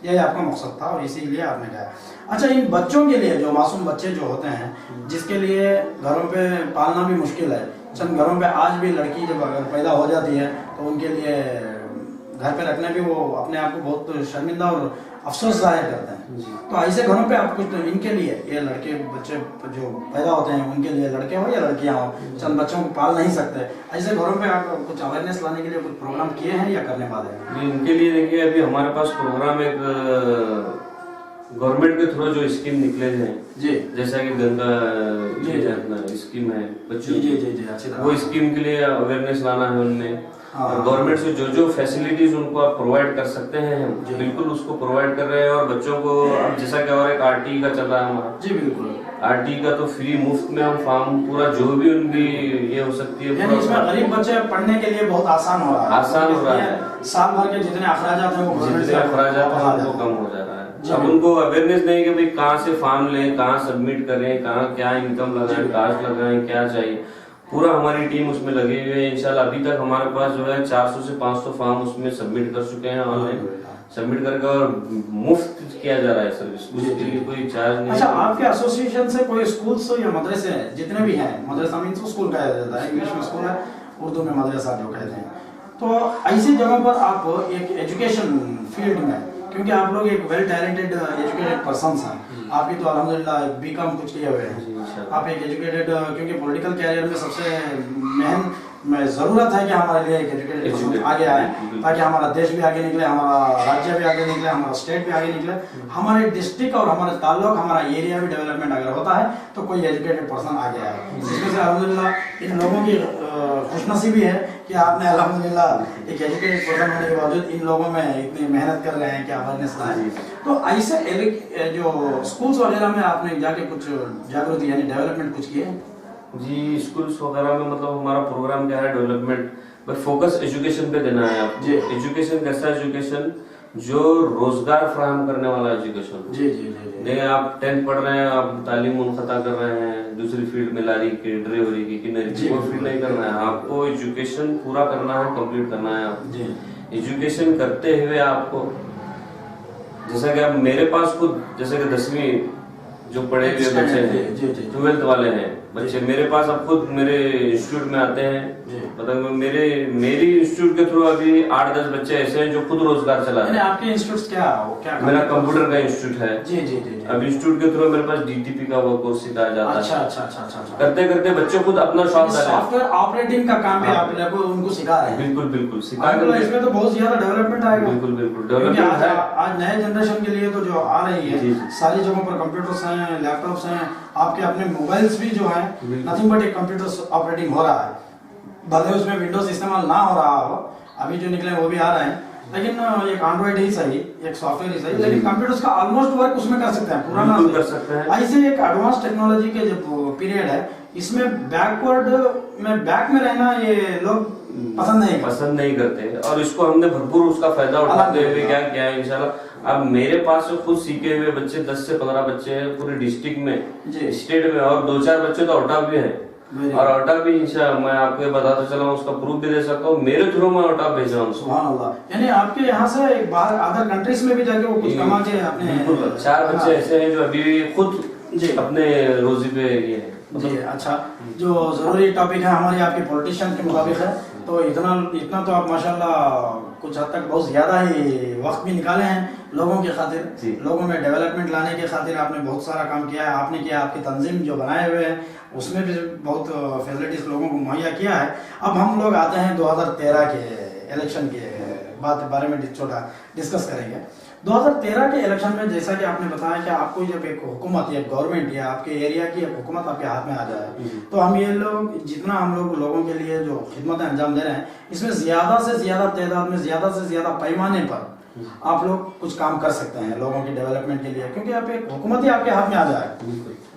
यही आपका मकसद था और इसीलिए आपने कहा। अच्छा, इन बच्चों के लिए, जो मासूम बच्चे जो होते हैं, जिसके लिए घरों पे पालना भी मुश्किल है, चंद घरों पे आज भी लड़की जब अगर पैदा हो जाती है तो उनके लिए घर पे रखने भी वो अपने आप को बहुत शर्मिंदा और अफसोस जाहिर करते हैं। तो ऐसे घरों पे आप कुछ इनके लिए, ये लड़के बच्चे जो पैदा होते हैं उनके लिए, लड़के हो या लड़कियां हो, चंद बच्चों को पाल नहीं सकते, ऐसे घरों पे आप कुछ अवेयरनेस लाने के लिए कुछ प्रोग्राम किए हैं या करने वाले हैं? इनके लिए देखिए अभी हमारे पास प्रोग्राम एक गवर्नमेंट के थ्रू जो स्कीम निकले हैं जी, जैसा कि गंगा अपना स्कीम है बच्चों जी, अच्छी तरह। वो स्कीम के लिए अवेयरनेस लाना है उनमें। हाँ। और गवर्नमेंट से जो फैसिलिटीज उनको आप प्रोवाइड कर सकते हैं हम बिल्कुल उसको प्रोवाइड कर रहे हैं। और बच्चों को अब जैसा कि और एक आरटी का चल रहा है हमारा। जी बिल्कुल, आरटी का तो फ्री मुफ्त में हम फॉर्म पूरा जो भी उनकी ये हो सकती है, यानी इसमें गरीब बच्चे पढ़ने के लिए बहुत आसान हो रहा है। आसान हो रहा है। साल भर के जितने अखराजात हैं वो जितने अखराजात हैं वो कम हो जा रहा है। अब उनको अवेयरनेस नहीं कि भाई कहाँ से फॉर्म लें, कहाँ सबमिट करें, कहाँ क्या इनकम लगाएं, कास्ट लगाएं, क्या चाहिए, पूरा हमारी टीम उसमें लगे हुए है। इंशाल्लाह अभी तक हमारे पास जो है 400 से 500 फॉर्म उसमें सबमिट कर चुके हैं ऑनलाइन, सबमिट करके, और मुफ्त किया जा रहा है सर्विस, उसके लिए कोई चार्ज नहीं। अच्छा, आपके एसोसिएशन से कोई स्कूल्स या मदरसे जितने भी हैं, मदरसा मीन्स स्कूल कहा जाता है, इंग्लिश में स्कूल है, उर्दू में मदरसा जो कहते हैं, तो ऐसी जगहों पर आप एक एजुकेशन फील्ड में, क्योंकि आप लोग एक वेल टैलेंटेड एजुकेटेड पर्सन हैं, आपकी तो अल्हम्दुलिल्लाह बीकॉम कुछ किए हुए हैं, आप एक एजुकेटेड, क्योंकि पॉलिटिकल कैरियर में सबसे मेन जरूरत है कि हमारे लिए एक एजुकेटेड आगे आए, ताकि हमारा देश भी आगे निकले, हमारा राज्य भी आगे निकले, हमारा स्टेट भी आगे निकले, हमारे डिस्ट्रिक्ट और हमारे ताल्लुक, हमारा एरिया भी डेवलपमेंट अगर होता है तो कोई एजुकेटेड पर्सन आगे आए। इसमें से अल्हम्दुलिल्लाह इन लोगों की खुशनसीबी है कि आपने अल्हम्दुलिल्लाह एक एजुकेटेड पर्सन होने के बावजूद इन लोगों में इतनी मेहनत कर रहे हैं कि अवेयरनेस लाए। तो ऐसे जो स्कूल्स वगैरह में आपने जाके कुछ जागृति यानी डेवलपमेंट कुछ किए? जी, स्कूल्स वगैरह में मतलब हमारा प्रोग्राम क्या है, डेवलपमेंट पर फोकस एजुकेशन पे देना है आपको। एजुकेशन कैसा एजुकेशन, जो रोजगार फराहम करने वाला एजुकेशन। जी जी जी, नहीं आप 10th पढ़ रहे हैं, आप तालीम मुनक़ता कर रहे हैं दूसरी फील्ड में, लारी की, ड्राइवरी की, किन्नरी, वो फील्ड नहीं करना है आपको, एजुकेशन पूरा करना है, कंप्लीट करना है आप। एजुकेशन करते हुए आपको, जैसा कि आप मेरे पास खुद, जैसे कि 10वीं जो पढ़े हुए बच्चे हैं, 12th वाले हैं बच्चे मेरे पास, अब खुद मेरे इंस्टीट्यूट में आते हैं, मतलब मेरी इंस्टीट्यूट के थ्रू अभी 8-10 बच्चे ऐसे हैं जो खुद रोजगार चला रहे हैं। आपके इंस्टीट्यूट क्या मेरा कंप्यूटर का इंस्टीट्यूट है। जी जी जी, अब इंस्टीट्यूट के थ्रू मेरे पास डीटीपी का वो कोर्स सिखाया जाता है। अच्छा। करते करते बच्चे खुद अपना शौक डाले, सॉफ्टवेयर ऑपरेटिंग का काम भी आप लोगों उनको सिखा रहे हैं। बिल्कुल सिखा। इसमें तो बहुत ज्यादा डेवलपमेंट आएगा। बिल्कुल डेवलपमेंट है। आज नए जनरेशन के लिए तो जो आ रही है, सारी जगहों पर कंप्यूटर्स हैं, लैपटॉप्स हैं, आपके अपने मोबाइल्स भी जो है नथिंग बट एक कंप्यूटर ऑपरेटिंग हो रहा है, भले उसमें विंडोज इस्तेमाल ना हो रहा हो, अभी जो निकले वो भी आ रहे हैं, लेकिन एक एंड्रॉइड ही सही, एक सॉफ्टवेयर ही सही, लेकिन कंप्यूटर्स का ऑलमोस्ट वर्क उसमें कर सकते हैं, पूरा ना कर सकते हैं। ऐसे एक एडवांस टेक्नोलॉजी के जो पीरियड है, इसमें बैक में रहना ये लोग पसंद नहीं करते, और इसको हमने भरपूर उसका फायदा उठाते हुए क्या किया है इंशाल्लाह। अब मेरे पास खुद सीखे हुए बच्चे 10 से 15 बच्चे हैं पूरे डिस्ट्रिक्ट में, स्टेट में, और 2-4 बच्चे तो आउट ऑफ भी है, और आउट ऑफ भी इंशाल्लाह मैं आपको बताता चला हूँ, उसका प्रूफ भी दे सकता हूँ, मेरे थ्रू मैं आउट ऑफ भेज रहा हूँ। सुभान अल्लाह, यानी आपके यहाँ से एक बाहर अदर कंट्रीज में भी जाके वो कुछ कमा के अपने 4 बच्चे ऐसे हैं जो अभी खुद अपने रोजी पे ये है। जी अच्छा, जो जरूरी टॉपिक है हमारी आपके पॉलिटिशियन के मुताबिक है, तो इतना तो आप माशाल्लाह कुछ हद तक बहुत ज्यादा ही वक्त भी निकाले हैं लोगों के खातिर, लोगों में डेवलपमेंट लाने के खातिर आपने बहुत सारा काम किया है, आपने किया, आपकी तंजीम जो बनाए हुए हैं उसमें भी बहुत फैसिलिटीज लोगों को मुहैया किया है। अब हम लोग आते हैं 2013 के इलेक्शन के बात बारे में छोटा डिस्कस करेंगे। 2013 के इलेक्शन में जैसा कि आपने बताया कि आपको जब एक हुकूमत या गवर्नमेंट या आपके एरिया की एक हुकूमत आपके हाथ में आ जाए, तो हम ये लोग जितना हम लोग लोगों के लिए जो खिदमतें अंजाम दे रहे हैं, इसमें ज्यादा से ज्यादा तादाद में ज्यादा से ज्यादा पैमाने पर आप लोग कुछ काम कर सकते हैं लोगों के डेवलपमेंट के लिए, क्योंकि आप एक हुकूमत ही आपके हाथ में आ जाए।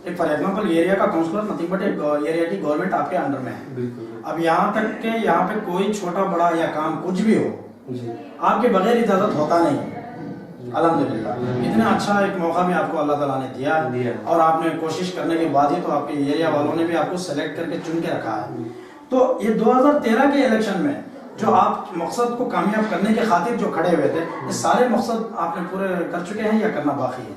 एक फॉर एग्जाम्पल एरिया का काउंसलर नथिंग बट एक एरिया की गवर्नमेंट आपके अंडर में है। अब यहाँ तक के यहाँ पे कोई छोटा बड़ा या काम कुछ भी हो आपके बगैर इजाजत होता नहीं। अल्हम्दुलिल्लाह इतना अच्छा एक मौका भी आपको अल्लाह ताला ने दिया और आपने कोशिश करने के बाद ही तो आपके एरिया वालों ने भी आपको सेलेक्ट करके चुन के रखा है। तो ये 2013 के इलेक्शन में जो आप मकसद को कामयाब करने के खातिर जो खड़े हुए थे, ये सारे मकसद आपने पूरे कर चुके हैं या करना बाकी है?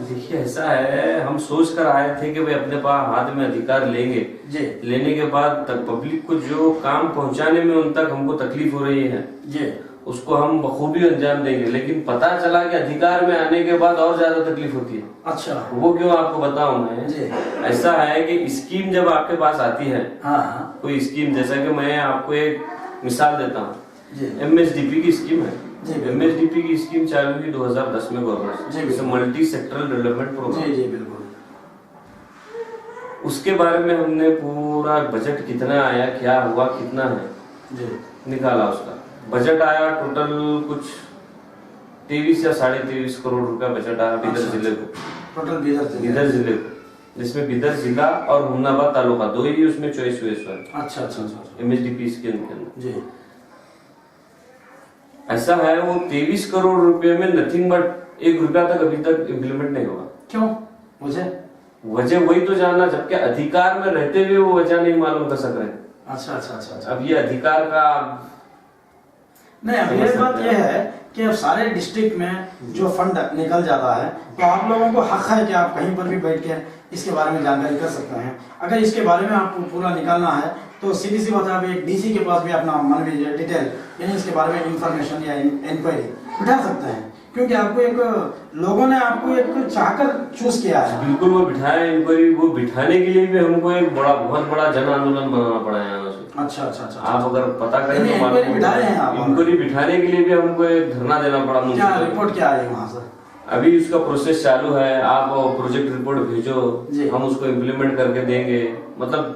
देखिए ऐसा है, हम सोच कर आए थे कि भाई अपने पास हाथ में अधिकार लेंगे जी, लेने के बाद तक पब्लिक को जो काम पहुंचाने में उन तक हमको तकलीफ हो रही है जी, उसको हम बखूबी अंजाम देंगे। लेकिन पता चला कि अधिकार में आने के बाद और ज्यादा तकलीफ होती है। अच्छा, वो क्यों आपको बताऊं मैं जी। ऐसा है कि स्कीम जब आपके पास आती है, हाँ, कोई स्कीम, जैसा कि मैं आपको एक मिसाल देता हूँ, MSDP की स्कीम है। MSDP की स्कीम चालू हुई 2010 में गवर्नमेंट से, मल्टी सेक्टरल डेवलपमेंट प्रोग्राम। जी बिल्कुल। उसके बारे में हमने पूरा बजट कितना आया, क्या हुआ, कितना है जी, निकाला। उसका बजट आया टोटल कुछ 23 या 23.5 करोड़ रुपया बजट आया बीदर जिले को, टोटल बीदर जिले को, जिसमें बीदर जिला और हुमनाबाद तालुका दो ही उसमें चॉइस हुए। अच्छा अच्छा अच्छा, MSDP स्कीम के अंदर जी। ऐसा है वो 23 करोड़ रुपए में नथिंग बट 1 रुपया तक अभी तक इम्प्लीमेंट नहीं हुआ। क्यों? वजह वही तो जानना, जबकि अधिकार में रहते हुए वो वजह नहीं मालूम कर सक रहे। अच्छा अच्छा अच्छा। अब ये अधिकार का नहीं, अब ये बात ये है कि अब सारे डिस्ट्रिक्ट में जो फंड निकल जाता है तो आप लोगों को हक है कि आप कहीं पर भी बैठ के इसके बारे में जानकारी कर सकते हैं। अगर इसके बारे में आपको पूरा निकालना है तो सीधी सी बात है, आप एक DC के पास भी अपना मन में डिटेल यानी इसके बारे में इंफॉर्मेशन या इंक्वायरी बिठा सकते हैं, क्योंकि आपको एक लोगों ने आपको एक चाहकर चूज किया है। बिल्कुल, वो बिठाए इंक्वायरी, वो बिठाने के लिए भी हमको एक बहुत बड़ा जन आंदोलन बनाना पड़ा है। अच्छा अच्छा अच्छा, आप अगर पता करें तो इंक्वायरी बिठाने के लिए भी हमको एक धरना देना पड़ा। क्या रिपोर्ट क्या आई वहाँ से? अभी उसका प्रोसेस चालू है। आप प्रोजेक्ट रिपोर्ट भेजो, हम उसको इम्प्लीमेंट करके देंगे। मतलब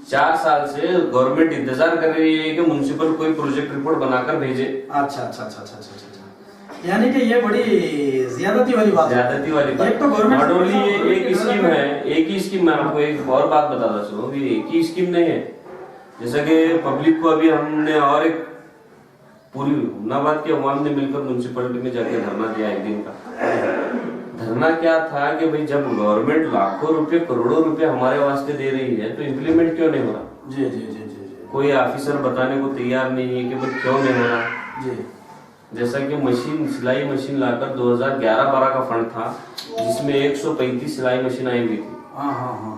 4 साल से गवर्नमेंट इंतजार कर रही है कि म्युनिसिपल कोई प्रोजेक्ट रिपोर्ट बनाकर भेजे। अच्छा अच्छा अच्छा अच्छा अच्छा, यानी कि ये बड़ी ज्यादती वाली बात है। एक तो गवर्नमेंट नॉट ओनली ये एक स्कीम है, एक ही स्कीम। मैं आपको एक और बात बताता चलूं कि एक ही स्कीम नहीं है। जैसा कि पब्लिक को अभी हमने और एक पूरी हुमनाबाद के अवाम ने मिलकर म्युनिसिपलिटी में जाके धरना दिया। एक दिन का धरना क्या था कि भाई जब गवर्नमेंट लाखों रुपए करोड़ों रुपए हमारे वास्ते दे रही है तो इम्प्लीमेंट क्यों नहीं हो रहा? जी जी जी जी। कोई ऑफिसर बताने को तैयार नहीं है कि भाई क्यों नहीं हो रहा जी। जैसा कि मशीन, सिलाई मशीन लाकर 2011-12 का फंड था जिसमें 135 सिलाई मशीन आई हुई थी। हाँ हाँ हाँ,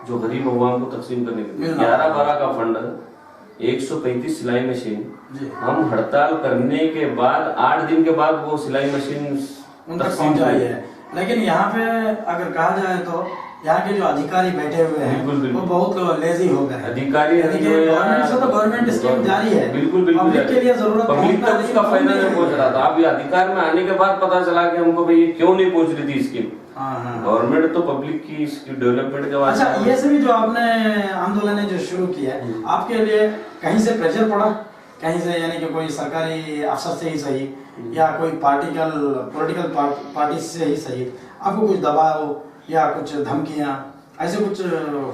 जो गरीब अवाम को तकसीम करने के लिए 11-12 का फंड, 135 सिलाई मशीन। हम हड़ताल करने के बाद 8 दिन के बाद वो सिलाई मशीन उन तक पहुंचाई है। लेकिन यहाँ पे अगर कहा जाए तो यहाँ के जो अधिकारी बैठे हुए हैं वो बहुत लेजी हो गए। अधिकारी गवर्नमेंट से तो गवर्नमेंट स्कीम जारी है, बिल्कुल बिल्कुल के लिए जरूरत पब्लिक तक उसका फायदा नहीं पहुंच रहा था। अभी अधिकार में आने के बाद पता चला कि हमको भाई क्यों नहीं पहुंच रही थी स्कीम। गवर्नमेंट तो पब्लिक की डेवलपमेंट के वास्ते। अच्छा, ये सभी जो आपने आंदोलन जो शुरू किया है, आपके लिए कहीं से प्रेशर पड़ा? कहीं से, यानी कि कोई सरकारी अफसर से ही सही या कोई पॉलिटिकल पार्टी से ही सही, आपको कुछ दबाव या कुछ धमकियां ऐसे कुछ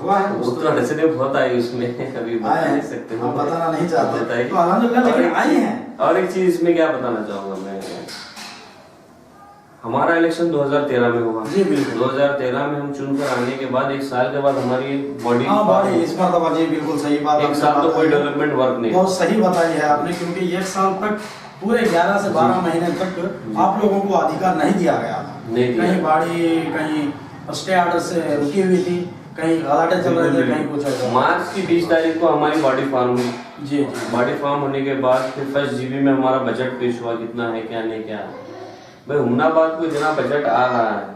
हुआ है? वो तो अड़चने बहुत आई उसमें, अभी बता नहीं सकते, आप बताना नहीं चाहते तो अल्हम्दुलिल्लाह लेकिन आई हैं। और एक चीज इसमें क्या बताना चाहूंगा मैं, हमारा इलेक्शन 2013 में हुआ जी। बिल्कुल 2013 में हम चुनकर आने के बाद 1 साल के बाद हमारी बॉडी इस बार जी बिल्कुल सही बात, 1 साल तो कोई डेवलपमेंट वर्क नहीं। बहुत सही बताई है आपने, क्योंकि 1 साल तक पूरे 11 से 12 महीने तक आप लोगों को अधिकार नहीं दिया गया था। कहीं बाड़ी, कहीं स्टे ऑर्डर से रुकी हुई थी, कहीं गलाटे चल रहे थे, कहीं कुछ। मार्च की 20 तारीख को हमारी बॉडी फॉर्म हुई जी। बॉडी फॉर्म होने के बाद फिर 1 GB में हमारा बजट पेश हुआ, कितना है क्या नहीं क्या है। भाई हुमनाबाद को इतना बजट आ रहा है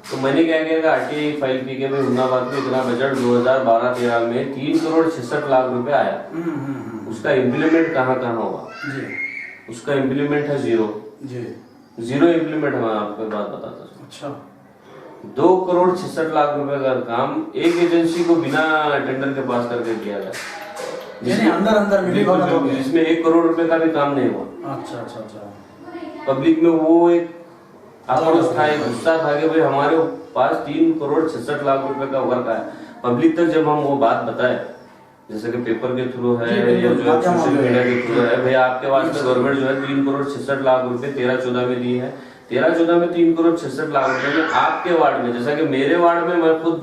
तो मैंने क्या किया, RTI फाइल की कि भाई हुमनाबाद को इतना बजट 2012-13 में 3 करोड़ 66 लाख रुपए आया, उसका इम्प्लीमेंट कहाँ हुआ जी। उसका इम्प्लीमेंट है 0 इम्प्लीमेंट। मैं आपको बात बताता हूँ। अच्छा, 2,66,00,000 का काम एक एजेंसी को बिना टेंडर के पास करके किया गया, यानी अंदर अंदर मिली भगत हो गई, जिसमें 1 करोड़ रुपए का भी काम नहीं हुआ। अच्छा अच्छा अच्छा। पब्लिक में वो एक आक्रोश था, एक गुस्सा था कि भाई हमारे पास 3,66,00,000 रुपए का वर्क आया। पब्लिक तक जब हम वो बात बताए, जैसे कि पेपर के थ्रू है या जो सोशल मीडिया के थ्रू है, भाई आपके वास्ते गवर्नमेंट जो है 3,66,00,000 रुपए 13-14 में दी है। 13-14 में 3,66,00,000 रुपए में आपके वार्ड में, जैसा कि मेरे वार्ड में मैं खुद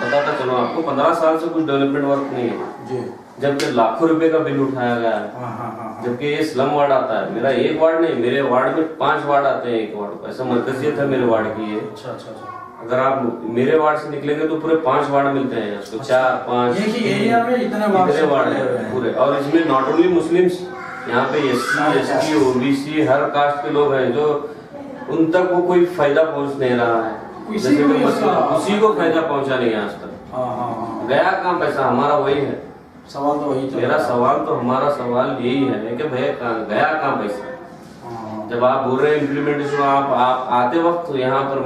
बताता चलो आपको, 15 साल से कुछ डेवलपमेंट वर्क नहीं है, जबकि लाखों रुपए का बिल उठाया गया है। जबकि ये स्लम वार्ड आता है, मेरा एक वार्ड नहीं, मेरे वार्ड में 5 वार्ड आते हैं एक वार्ड को, ऐसा मरकजियत है मेरे वार्ड की ये। अच्छा अच्छा अच्छा। अगर आप मेरे वार्ड से निकलेंगे तो पूरे 5 वार्ड मिलते हैं उसको, 4-5 एरिया में इतने वार्ड है पूरे। और इसमें नॉट ओनली मुस्लिम्स, यहाँ पे SC, ST, OBC हर कास्ट के लोग हैं, जो उन तक वो कोई फायदा पहुंच नहीं रहा है, जैसे कि उसी को फायदा पहुंचा नहीं आज तक। गया कहाँ पैसा? हमारा वही है सवाल, तो वही मेरा सवाल, तो हमारा सवाल यही है कि भैया गया कहाँ पैसा? जब आप बोल रहे हैं इम्प्लीमेंटेशन, आप आते वक्त यहाँ पर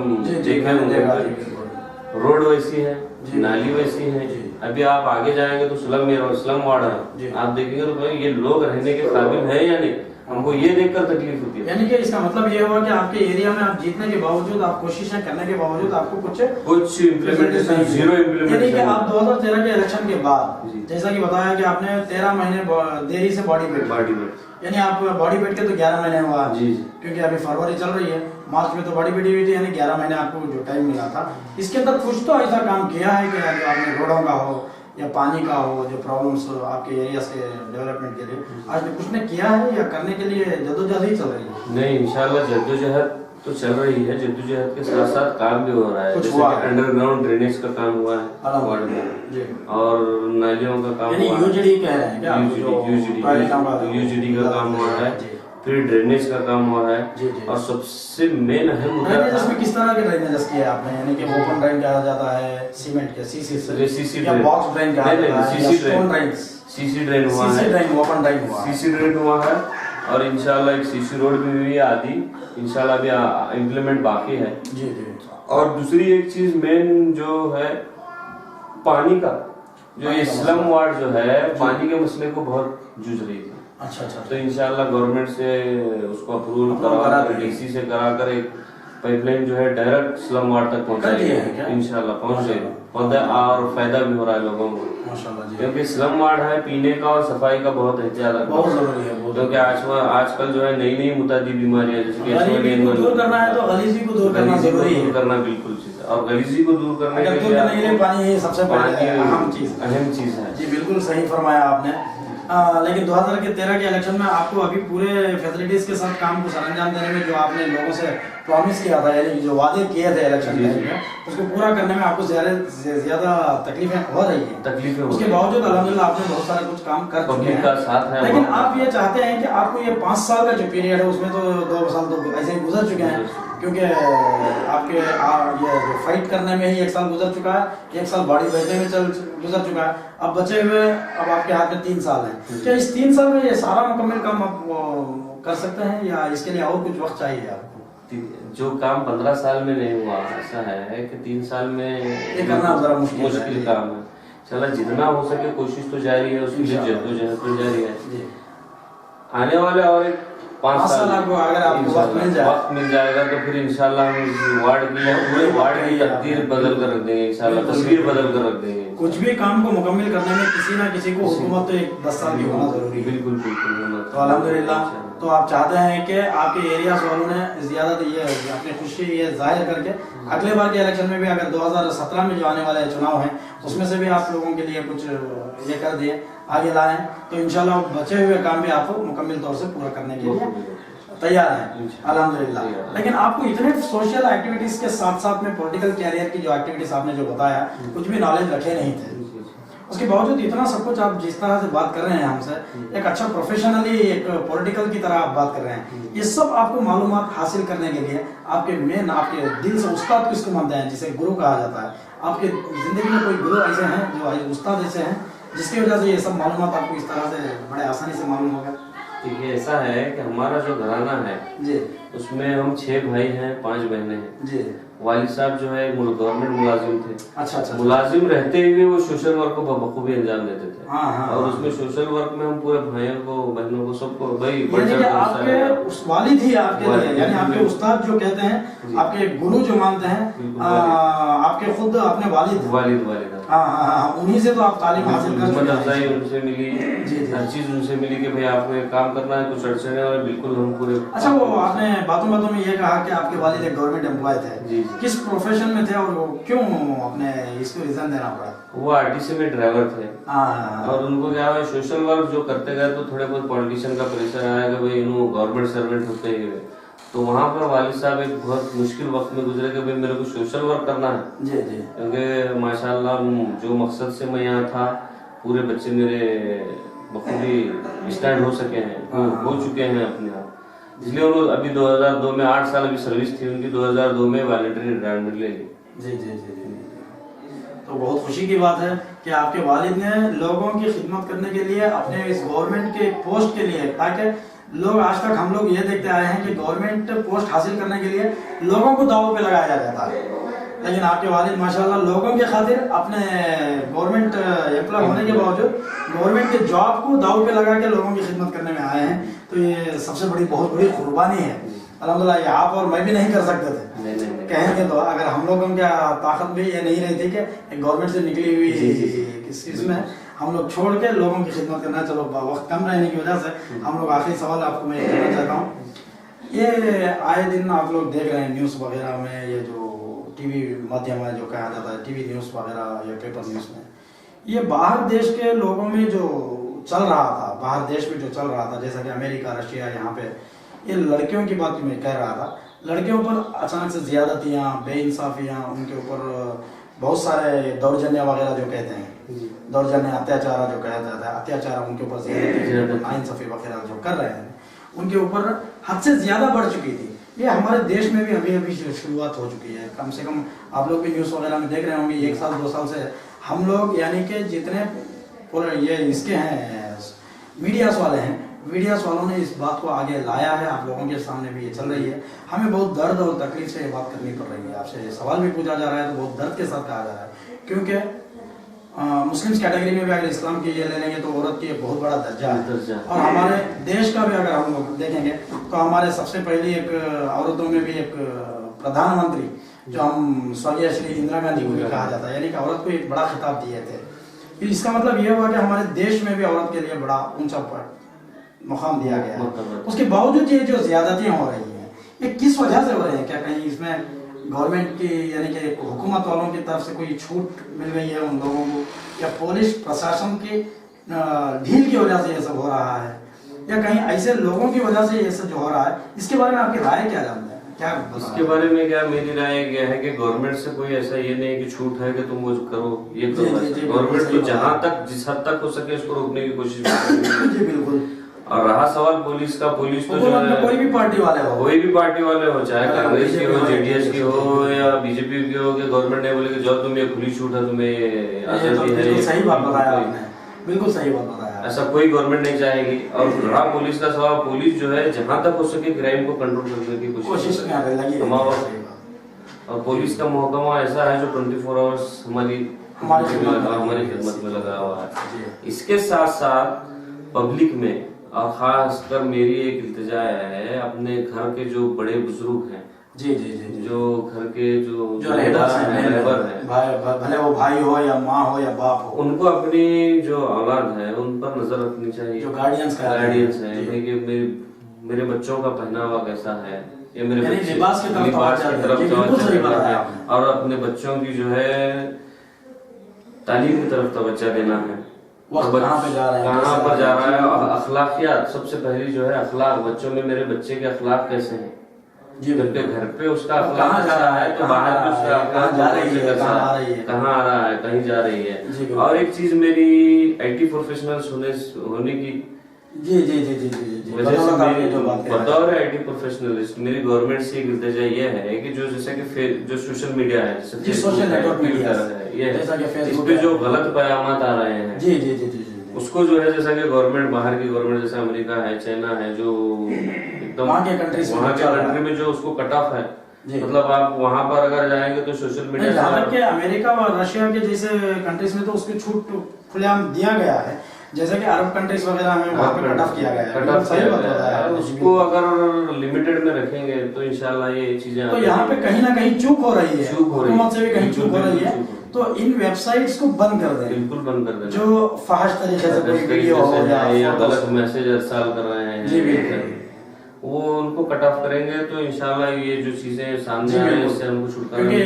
रोड वैसी है, नाली वैसी है, अभी आप आगे जाएंगे तो स्लम वार्ड है, आप देखेंगे तो भाई ये लोग रहने के काबिल है या नहीं, हमको ये देखकर तकलीफ होती है। यानी कि इसका मतलब ये हुआ कि आपके एरिया में आप जीतने के बावजूद, आप कोशिशें करने के बावजूद आपको कुछ इम्प्लीमेंटेशन, 0 इम्प्लीमेंटेशन। यानी कि आप 2013 के इलेक्शन के बाद, जैसा कि बताया कि आपने 13 महीने देरी से बॉडी पेट, यानी आप बॉडी पेट के तो 11 महीने हुआ जी, क्योंकि अभी फरवरी चल रही है, मार्च में तो बॉडी पेट हुई थी, यानी 11 महीने आपको जो टाइम मिला था, इसके अंदर कुछ तो ऐसा काम किया है कि आपने रोडों का हो या पानी का हो, जो प्रॉब्लम्स आपके एरिया से डेवलपमेंट के लिए आज भी कुछ ने किया है या करने के लिए जद्दोजहद ही चल रही है? नहीं, इंशाल्लाह जद्दोजहद तो चल रही है, जद्दोजहद के साथ साथ काम भी हो रहा है, जैसे कि अंडरग्राउंड ड्रेनेज का काम हुआ है वार्ड में, और नालियों का काम हुआ है, यूजीडी कह रहे हैं क्या? यूजीडी का काम हुआ है, फिर ड्रेनेज का काम हुआ है, और सबसे मेन अहम मुद्दा इसमें किस तरह के ड्रेनेज किया आपने? यानी कि ओपन ड्रेन कहा जाता है, सीमेंट के सीसी ड्रेन, बॉक्स ड्रेन कहा जाता है, स्टोन ड्रेन, सीसी ड्रेन हुआ है, ओपन ड्रेन हुआ, सीसी ड्रेन हुआ है, और इंशाल्लाह एक सीसी रोड भी हुई है आदि, इंशाल्लाह अभी इम्प्लीमेंट बाकी है जी। और दूसरी एक चीज मेन जो है पानी का, जो ये स्लम वार्ड जो है, पानी के मसले को बहुत जूझ रही थी। अच्छा अच्छा। तो इंशाल्लाह गवर्नमेंट से उसको अप्रूवल कराकर, DC से कराकर एक पाइपलाइन जो है डायरेक्ट स्लम वार्ड तक पहुंचाएगी, इंशाल्लाह पहुंच जाएगी, और फायदा भी हो रहा है लोगों को, क्योंकि स्लम वार्ड है, पीने का और सफाई का बहुत एहतियात बहुत जरूरी है, क्योंकि आजकल जो है नई नई मुतादी बीमारियां, जैसे कि दूर करना है तो गलीजी को दूर करना जरूरी है, करना बिल्कुल चीज है, और गलीजी को दूर करने के लिए पानी सबसे अहम चीज है जी। बिल्कुल सही फरमाया आपने। लेकिन 2013 के इलेक्शन में आपको अभी पूरे फैसिलिटीज के साथ काम को सरंजाम देने में जो आपने लोगों से प्रॉमिस किया था, यानी जो वादे किए थे इलेक्शन में, उसको पूरा करने में आपको ज्यादा तकलीफें हो रही है, उसके बावजूद अल्हम्दुलिल्लाह आपने बहुत सारा कुछ काम कर चुके हैं। लेकिन आप ये चाहते हैं कि आपको ये 5 साल का जो पीरियड है उसमें तो 2 साल तो ऐसे ही गुजर चुके हैं, क्योंकि आपके ये फाइट करने में ही 1 साल गुजर चुका है, 1 साल बॉडी बैठने में गुजर चुका है, अब बचे हुए अब आपके हाथ में 3 साल है। क्या इस 3 साल में ये सारा मुकम्मल काम आप कर सकते हैं या इसके लिए और कुछ वक्त चाहिए आपको? जो काम 15 साल में नहीं हुआ, ऐसा है कि 3 साल में ये करना जरा मुश्किल काम है। चला जितना हो सके कोशिश तो जारी है, उसके लिए जद्दोजहद तो जारी है। आने वाले और 5 साल अगर आपको वक्त मिल जाएगा तो फिर इंशाल्लाह हम वार्ड पूरे वार्ड की तकदीर बदल कर रख देंगे, इंशाल्लाह तस्वीर बदल कर रख देंगे। कुछ भी काम को मुकम्मल करने में किसी ना किसी को हुकूमत तो 10 साल की होना जरूरी है। बिल्कुल बिल्कुल। तो अल्हम्दुलिल्लाह, तो आप चाहते हैं कि आपके एरिया वालों ने ज्यादा ये अपनी खुशी ये जाहिर करके अगले बार के इलेक्शन में भी, अगर 2017 में जो आने वाले चुनाव हैं उसमें से भी आप लोगों के लिए कुछ ये कर दिए, आगे लाएं, तो इंशाल्लाह बचे हुए काम भी आपको मुकम्मल तौर से पूरा करने के लिए तैयार है अल्हम्दुलिल्लाह। लेकिन आपको इतने सोशल एक्टिविटीज के साथ साथ में पॉलिटिकल कैरियर की जो एक्टिविटीज आपने जो बताया, कुछ भी नॉलेज रखे नहीं थे, उसके बावजूद इतना सब कुछ आप जिस तरह से बात कर रहे हैं हमसे, एक अच्छा प्रोफेशनली एक पॉलिटिकल की तरह आप बात कर रहे हैं, ये सब आपको मालूमात हासिल करने के लिए आपके मेन, आपके दिल से उस्ताद किसको मानते हैं, जिसे गुरु कहा जाता है, आपके जिंदगी में कोई गुरु ऐसे हैं जो उस्ताद ऐसे हैं जिसकी वजह से ये सब मालूमात आपको इस तरह से बड़े आसानी से मालूम हो गया? देखिए ऐसा है कि हमारा जो घराना है जी उसमें हम 6 भाई हैं, 5 बहनें हैं। जी। वालिद साहब जो है गवर्नमेंट मुलाजिम थे। अच्छा। मुलाजिम रहते हुए वो सोशल वर्क को बखूबी अंजाम देते थे। हाँ। और उसमें सोशल वर्क में हम पूरे भाइयों को, बहनों को, सबको भाई यानी कि आपके उस वालिद ही आपके लिए, यानी आपके उस्ताद जो कहते हैं, आपके गुरु जो मानते हैं, आपके खुद अपने वालिद वालिद हाँ, उन्हीं से तो आप तालीम हासिल कर चुके हैं। उनसे मिली, जी। हर चीज उनसे मिली कि भाई आपको एक काम करना है, कुछ अड़चन है, और बिल्कुल हम पूरे। अच्छा, वो आपने बातों में ये कहा कि आपके वालिद एक गवर्नमेंट एम्प्लॉय थे। जी। किस प्रोफेशन में थे और वो क्यों अपने इसको रिजाइन देना पड़ा? वो आरटीसी में ड्राइवर थे। और उनको क्या है, सोशल वर्क जो करते गए तो थोड़े बहुत पॉलिटिशियन का प्रेशर आया कि भाई इन्हों गवर्नमेंट सर्वेंट होते हैं, तो वहाँ पर वालिद साहब एक बहुत मुश्किल वक्त में गुजरे कि भाई मेरे को सोशल वर्क करना है। जी। क्योंकि माशाल्लाह जो मकसद से मैं यहाँ था, पूरे बच्चे मेरे बखूबी स्टैंड हो सके हैं, हो चुके हैं अपने आप। इसलिए उन्होंने अभी 2002 में 8 साल अभी सर्विस थी उनकी, 2002 में वॉलंटरी रिटायरमेंट ले ली। जी। तो बहुत खुशी की बात है कि आपके वालिद ने लोगों की खिदमत करने के लिए अपने इस गवर्नमेंट के पोस्ट के लिए, ताकि लोग आज तक हम लोग ये देखते आए हैं कि गवर्नमेंट पोस्ट हासिल करने के लिए लोगों को दांव पे लगाया जाता है, लेकिन आपके वालिद माशाल्लाह लोगों के खातिर अपने गवर्नमेंट एम्प्लॉय होने के बावजूद गवर्नमेंट के जॉब को दांव पे लगा के लोगों की खिदमत करने में आए हैं। तो ये सबसे बहुत बड़ी कुर्बानी है। अल्हम्दुलिल्लाह, ये आप और मैं भी नहीं कर सकते थे। कहेंगे तो अगर हम लोगों की ताकत भी ये नहीं रही थी कि गवर्नमेंट से निकली हुई इस चीज में हम लोग छोड़ के लोगों की खिदमत करना। चलो वक्त कम रहने की वजह से हम लोग आखिरी सवाल आपको मैं करना चाहता हूँ। ये आए दिन आप लोग देख रहे हैं न्यूज़ वगैरह में, ये जो टीवी माध्यम है जो कहा जाता है, टीवी न्यूज़ वगैरह या पेपर न्यूज़ में, ये बाहर देश के लोगों में जो चल रहा था, बाहर देश में जो चल रहा था, जैसा कि अमेरिका, रशिया, यहाँ पे ये लड़कियों की बात मैं कह रहा था, लड़कियों पर अचानक से ज्यादतियाँ, बेइंसाफियाँ, उनके ऊपर बहुत सारे दौर्जन्य वगैरह जो कहते हैं, दौर्जन्य अत्याचार जो कहा जाता है, अत्याचार उनके ऊपर नाइंसाफी वगैरह जो कर रहे हैं, उनके ऊपर हद से ज्यादा बढ़ चुकी थी। ये हमारे देश में भी अभी शुरुआत हो चुकी है। कम से कम आप लोग भी न्यूज़ वगैरह में देख रहे होंगे, 1 साल 2 साल से हम लोग, यानी कि जितने ये इसके हैं मीडियास वाले हैं, मीडियास वालों ने इस बात को आगे लाया है, आप लोगों के सामने भी ये चल रही है। हमें बहुत दर्द और तकलीफ से ये बात करनी पड़ रही है। आपसे सवाल भी पूछा जा रहा है तो बहुत दर्द के साथ कहा जा रहा है, क्योंकि मुस्लिम्स कैटेगरी में भी अगर इस्लाम की ये ले लेंगे तो औरत की एक बहुत बड़ा दर्जा है। और हमारे देश का भी अगर हम लोग देखेंगे तो हमारे सबसे पहली एक औरतों में भी एक प्रधानमंत्री, जो हम स्वर्गीय श्री इंदिरा गांधी को भी कहा जाता है, यानी कि औरत को एक बड़ा खिताब दिए थे। इसका मतलब ये हुआ कि हमारे देश में भी औरत के लिए बड़ा ऊंचा मुकाम दिया गया है। उसके बावजूद ये जो ज्यादतियां हो रही हैं, ये किस वजह से हो रही है? क्या कहीं इसमें गवर्नमेंट की, यानी कि हुकूमत वालों की तरफ से कोई छूट मिल गई है उन लोगों को, या पुलिस प्रशासन की ढील की वजह से ये सब हो रहा है, या कहीं ऐसे लोगों की वजह से ये सब जो हो रहा है? इसके बारे में आपकी राय क्या जानते हैं? क्या इसके बारे में क्या मेरी राय क्या है कि गवर्नमेंट से कोई ऐसा ये नहीं कि छूट है कि तुम वो करो, ये करो। गवर्नमेंट तो जहाँ तक जिस हद तक हो सके इसको रोकने की कोशिश जी बिल्कुल। और रहा सवाल पुलिस का, पुलिस तो जो है कोई भी पार्टी वाले हो, चाहे कांग्रेस की हो, जेडीएस की हो या बीजेपी की हो, कि गवर्नमेंट ने बोले कि जाओ तुम्हें खुली छूट है, तुम्हें आजादी है। सही बात बताया आपने, बिल्कुल सही बात बताया। ऐसा कोई गवर्नमेंट नहीं चाहेगी। और रहा पुलिस का सवाल, पुलिस जो है जहाँ तक हो सके क्राइम को कंट्रोल करने की कोशिश लगी। और पुलिस का महकमा ऐसा है जो 24 आवर्स हमारी खिदमत में लगा हुआ है। इसके साथ साथ पब्लिक में, और खासकर मेरी एक इल्तिजा है, अपने घर के जो बड़े बुजुर्ग हैं, जी, जो घर के जो रहबर हैं, भले वो भाई हो या माँ हो या बाप हो, उनको अपनी जो औलाद है उन पर नजर रखनी चाहिए। जो गार्डियंस है कि मेरे बच्चों का पहनावा कैसा है, ये मेरे लिबास की तरफ है, और अपने बच्चों की जो है तालीम की तरफ तवज्जो देना है। कहाँ पर जा रहा है, और अखलाकियात सबसे पहली जो है अखलाक, बच्चों में मेरे बच्चे के अखलाक कैसे हैं, जबकि घर पे उसका अखलाक जा रहा है तो बाहर पे उसका अखलाक कहाँ आ रहा है, कहीं जा रही है। और एक चीज मेरी IT प्रोफेशनल्स होने की वजह से, बतौर IT प्रोफेशनलिस्ट मेरी गवर्नमेंट से एक इल्तिजा ये है कि जो जैसे कि जो सोशल मीडिया है, जैसे सोशल नेटवर्क मीडिया है, ये इस पे जो गलत बयान आ रहे हैं, उसको जो है जैसा कि गवर्नमेंट, बाहर की गवर्नमेंट जैसे अमेरिका है, चाइना है, जो एकदम वहाँ के कंट्री में जो उसको कट ऑफ है, मतलब आप वहां पर अगर जाएंगे तो सोशल मीडिया जहाँ तक के अमेरिका और रशिया के जैसे कंट्रीज में तो उसकी छूट खुलेआम दिया गया है, जैसे कि अरब कंट्रीज वगैरह में वहाँ पे कट ऑफ किया गया है। सही बात होता है, उसको अगर लिमिटेड में रखेंगे तो इंशाल्लाह ये चीजें, तो यहाँ पे कहीं ना कहीं चूक हो रही है, हुकूमत से भी कहीं चूक हो रही है, तो इन वेबसाइट्स को बंद कर दें, बिल्कुल बंद कर दें, जो फहश तरीके से कोई वीडियो हो या गलत मैसेज इरसाल कर रहे हैं जी बिल्कुल, वो उनको कट ऑफ करेंगे तो इंशाल्लाह ये जो चीजें सामने आ रही है इससे हमको छुटकारा, क्योंकि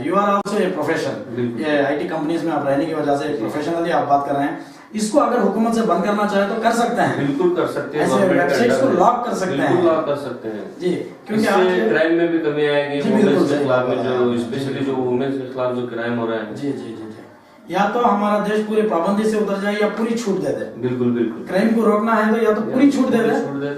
you are also a profession, ये आईटी कंपनीज में आप रहने की वजह से प्रोफेशनली आप बात कर रहे हैं, इसको अगर हुकूमत से बंद करना चाहे तो कर सकते हैं, बिल्कुल कर सकते हैं, ऐसे वेबसाइट्स को लॉक कर सकते हैं, बिल्कुल लॉक कर सकते हैं जी, क्योंकि क्राइम में भी कमी आएगी, वुमेन्स के खिलाफ में जो स्पेशली जो वुमेन्स के खिलाफ जो क्राइम हो रहा है, जी जी जी, या तो हमारा देश पूरी पाबंदी से उतर जाए या पूरी छूट दे दे, बिल्कुल बिल्कुल, क्राइम को रोकना है तो या तो पूरी छूट दे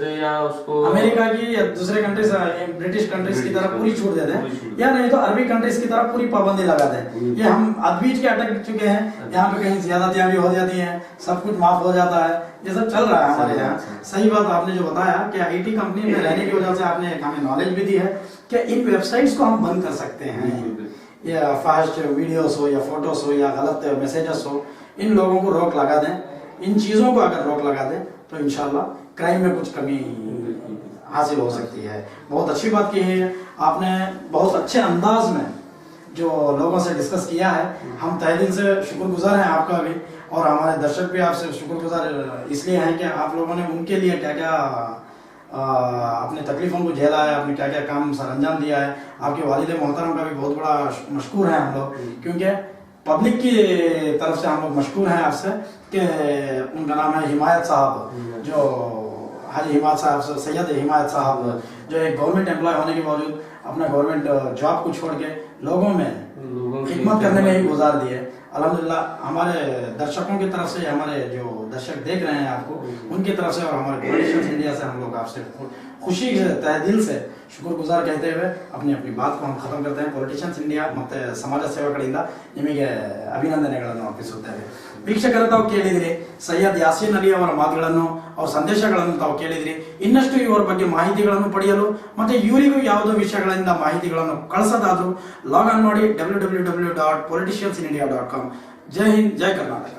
दे या उसको अमेरिका की या दूसरे कंट्रीज, ब्रिटिश कंट्रीज की तरह पूरी छूट दे दे, या नहीं तो अरबी कंट्रीज की तरह पूरी पाबंदी लगा दे। ये हम अदबीज के अटक चुके हैं, यहाँ पे कहीं ज्यादतियां भी हो जाती हैं, सब कुछ माफ हो जाता है, ये सब चल रहा है हमारे यहाँ। सही बात आपने जो बताया कि आईटी कंपनी में रहने की वजह से आपने हमें नॉलेज भी दी है कि इन वेबसाइट्स को हम बंद कर सकते हैं, या फास्ट वीडियोस हो या फोटोस हो या गलत मैसेजेस हो, इन लोगों को रोक लगा दें, इन चीजों को अगर रोक लगा दें तो इंशाल्लाह क्राइम में कुछ कमी हासिल हो सकती है। बहुत अच्छी बात की है आपने, बहुत अच्छे अंदाज में जो लोगों से डिस्कस किया है, हम तहे दिल से शुक्रगुजार हैं आपका भी, और हमारे दर्शक भी आपसे शुक्रगुजार इसलिए हैं कि आप लोगों ने उनके लिए क्या क्या अपने तकलीफों को झेला है, आपने क्या क्या काम सर अंजाम दिया है। आपके वालिद मोहतरम का भी बहुत बड़ा मशकूर है हम लोग, क्योंकि पब्लिक की तरफ से हम लोग मशकूर हैं आपसे कि उनका नाम है हिमायत साहब, जो हाजी हिमायत साहब, सैयद हिमायत साहब, जो एक गवर्नमेंट एम्प्लॉय होने के बावजूद अपना गवर्नमेंट जॉब को छोड़ के लोगों में खिदमत करने में ही गुजार दिए। अल्हम्दुलिल्लाह हमारे दर्शकों की तरफ से, हमारे जो दर्शक देख रहे हैं आपको, उनकी तरफ से और हमारे पॉलिटिशियंस इंडिया से हम लोग आपसे खुशी से तहे दिल से शुक्रगुजार कहते हुए अपनी अपनी बात को हम खत्म करते हैं। पॉलिटिशियंस इंडिया ಮತ್ತೆ ಸಮಾಜ ಸೇವಕರಿಂದ ನಿಮಗೆ ಅಭಿನಂದನೆಗಳನ್ನು ಅರ್ಪಿಸುತ್ತೇವೆ। ವೀಕ್ಷಕರೇ, ತಾವು ಕೇಳಿದಿರಿ ಸೈಯದ್ ಯಾಸೀನ್ ಅಲಿ ಅವರ ಮಾತುಗಳನ್ನು, ಅವರ ಸಂದೇಶಗಳನ್ನು ತಾವು ಕೇಳಿದಿರಿ। ಇನ್ನಷ್ಟು ಇವರ ಬಗ್ಗೆ ಮಾಹಿತಿಗಳನ್ನು ಪಡೆಯಲು ಮತ್ತೆ ಇವರಿಗೂ ಯಾವುದೋ ವಿಷಯಗಳಿಂದ ಮಾಹಿತಿಗಳನ್ನು ಕಳಿಸೋದಾದರೂ ಲಾಗ್ ಆನ್ ಮಾಡಿ www.politiciansindia.com। ಜೈ ಹಿಂದ್, ಜೈ ಕರ್ನಾಟಕ।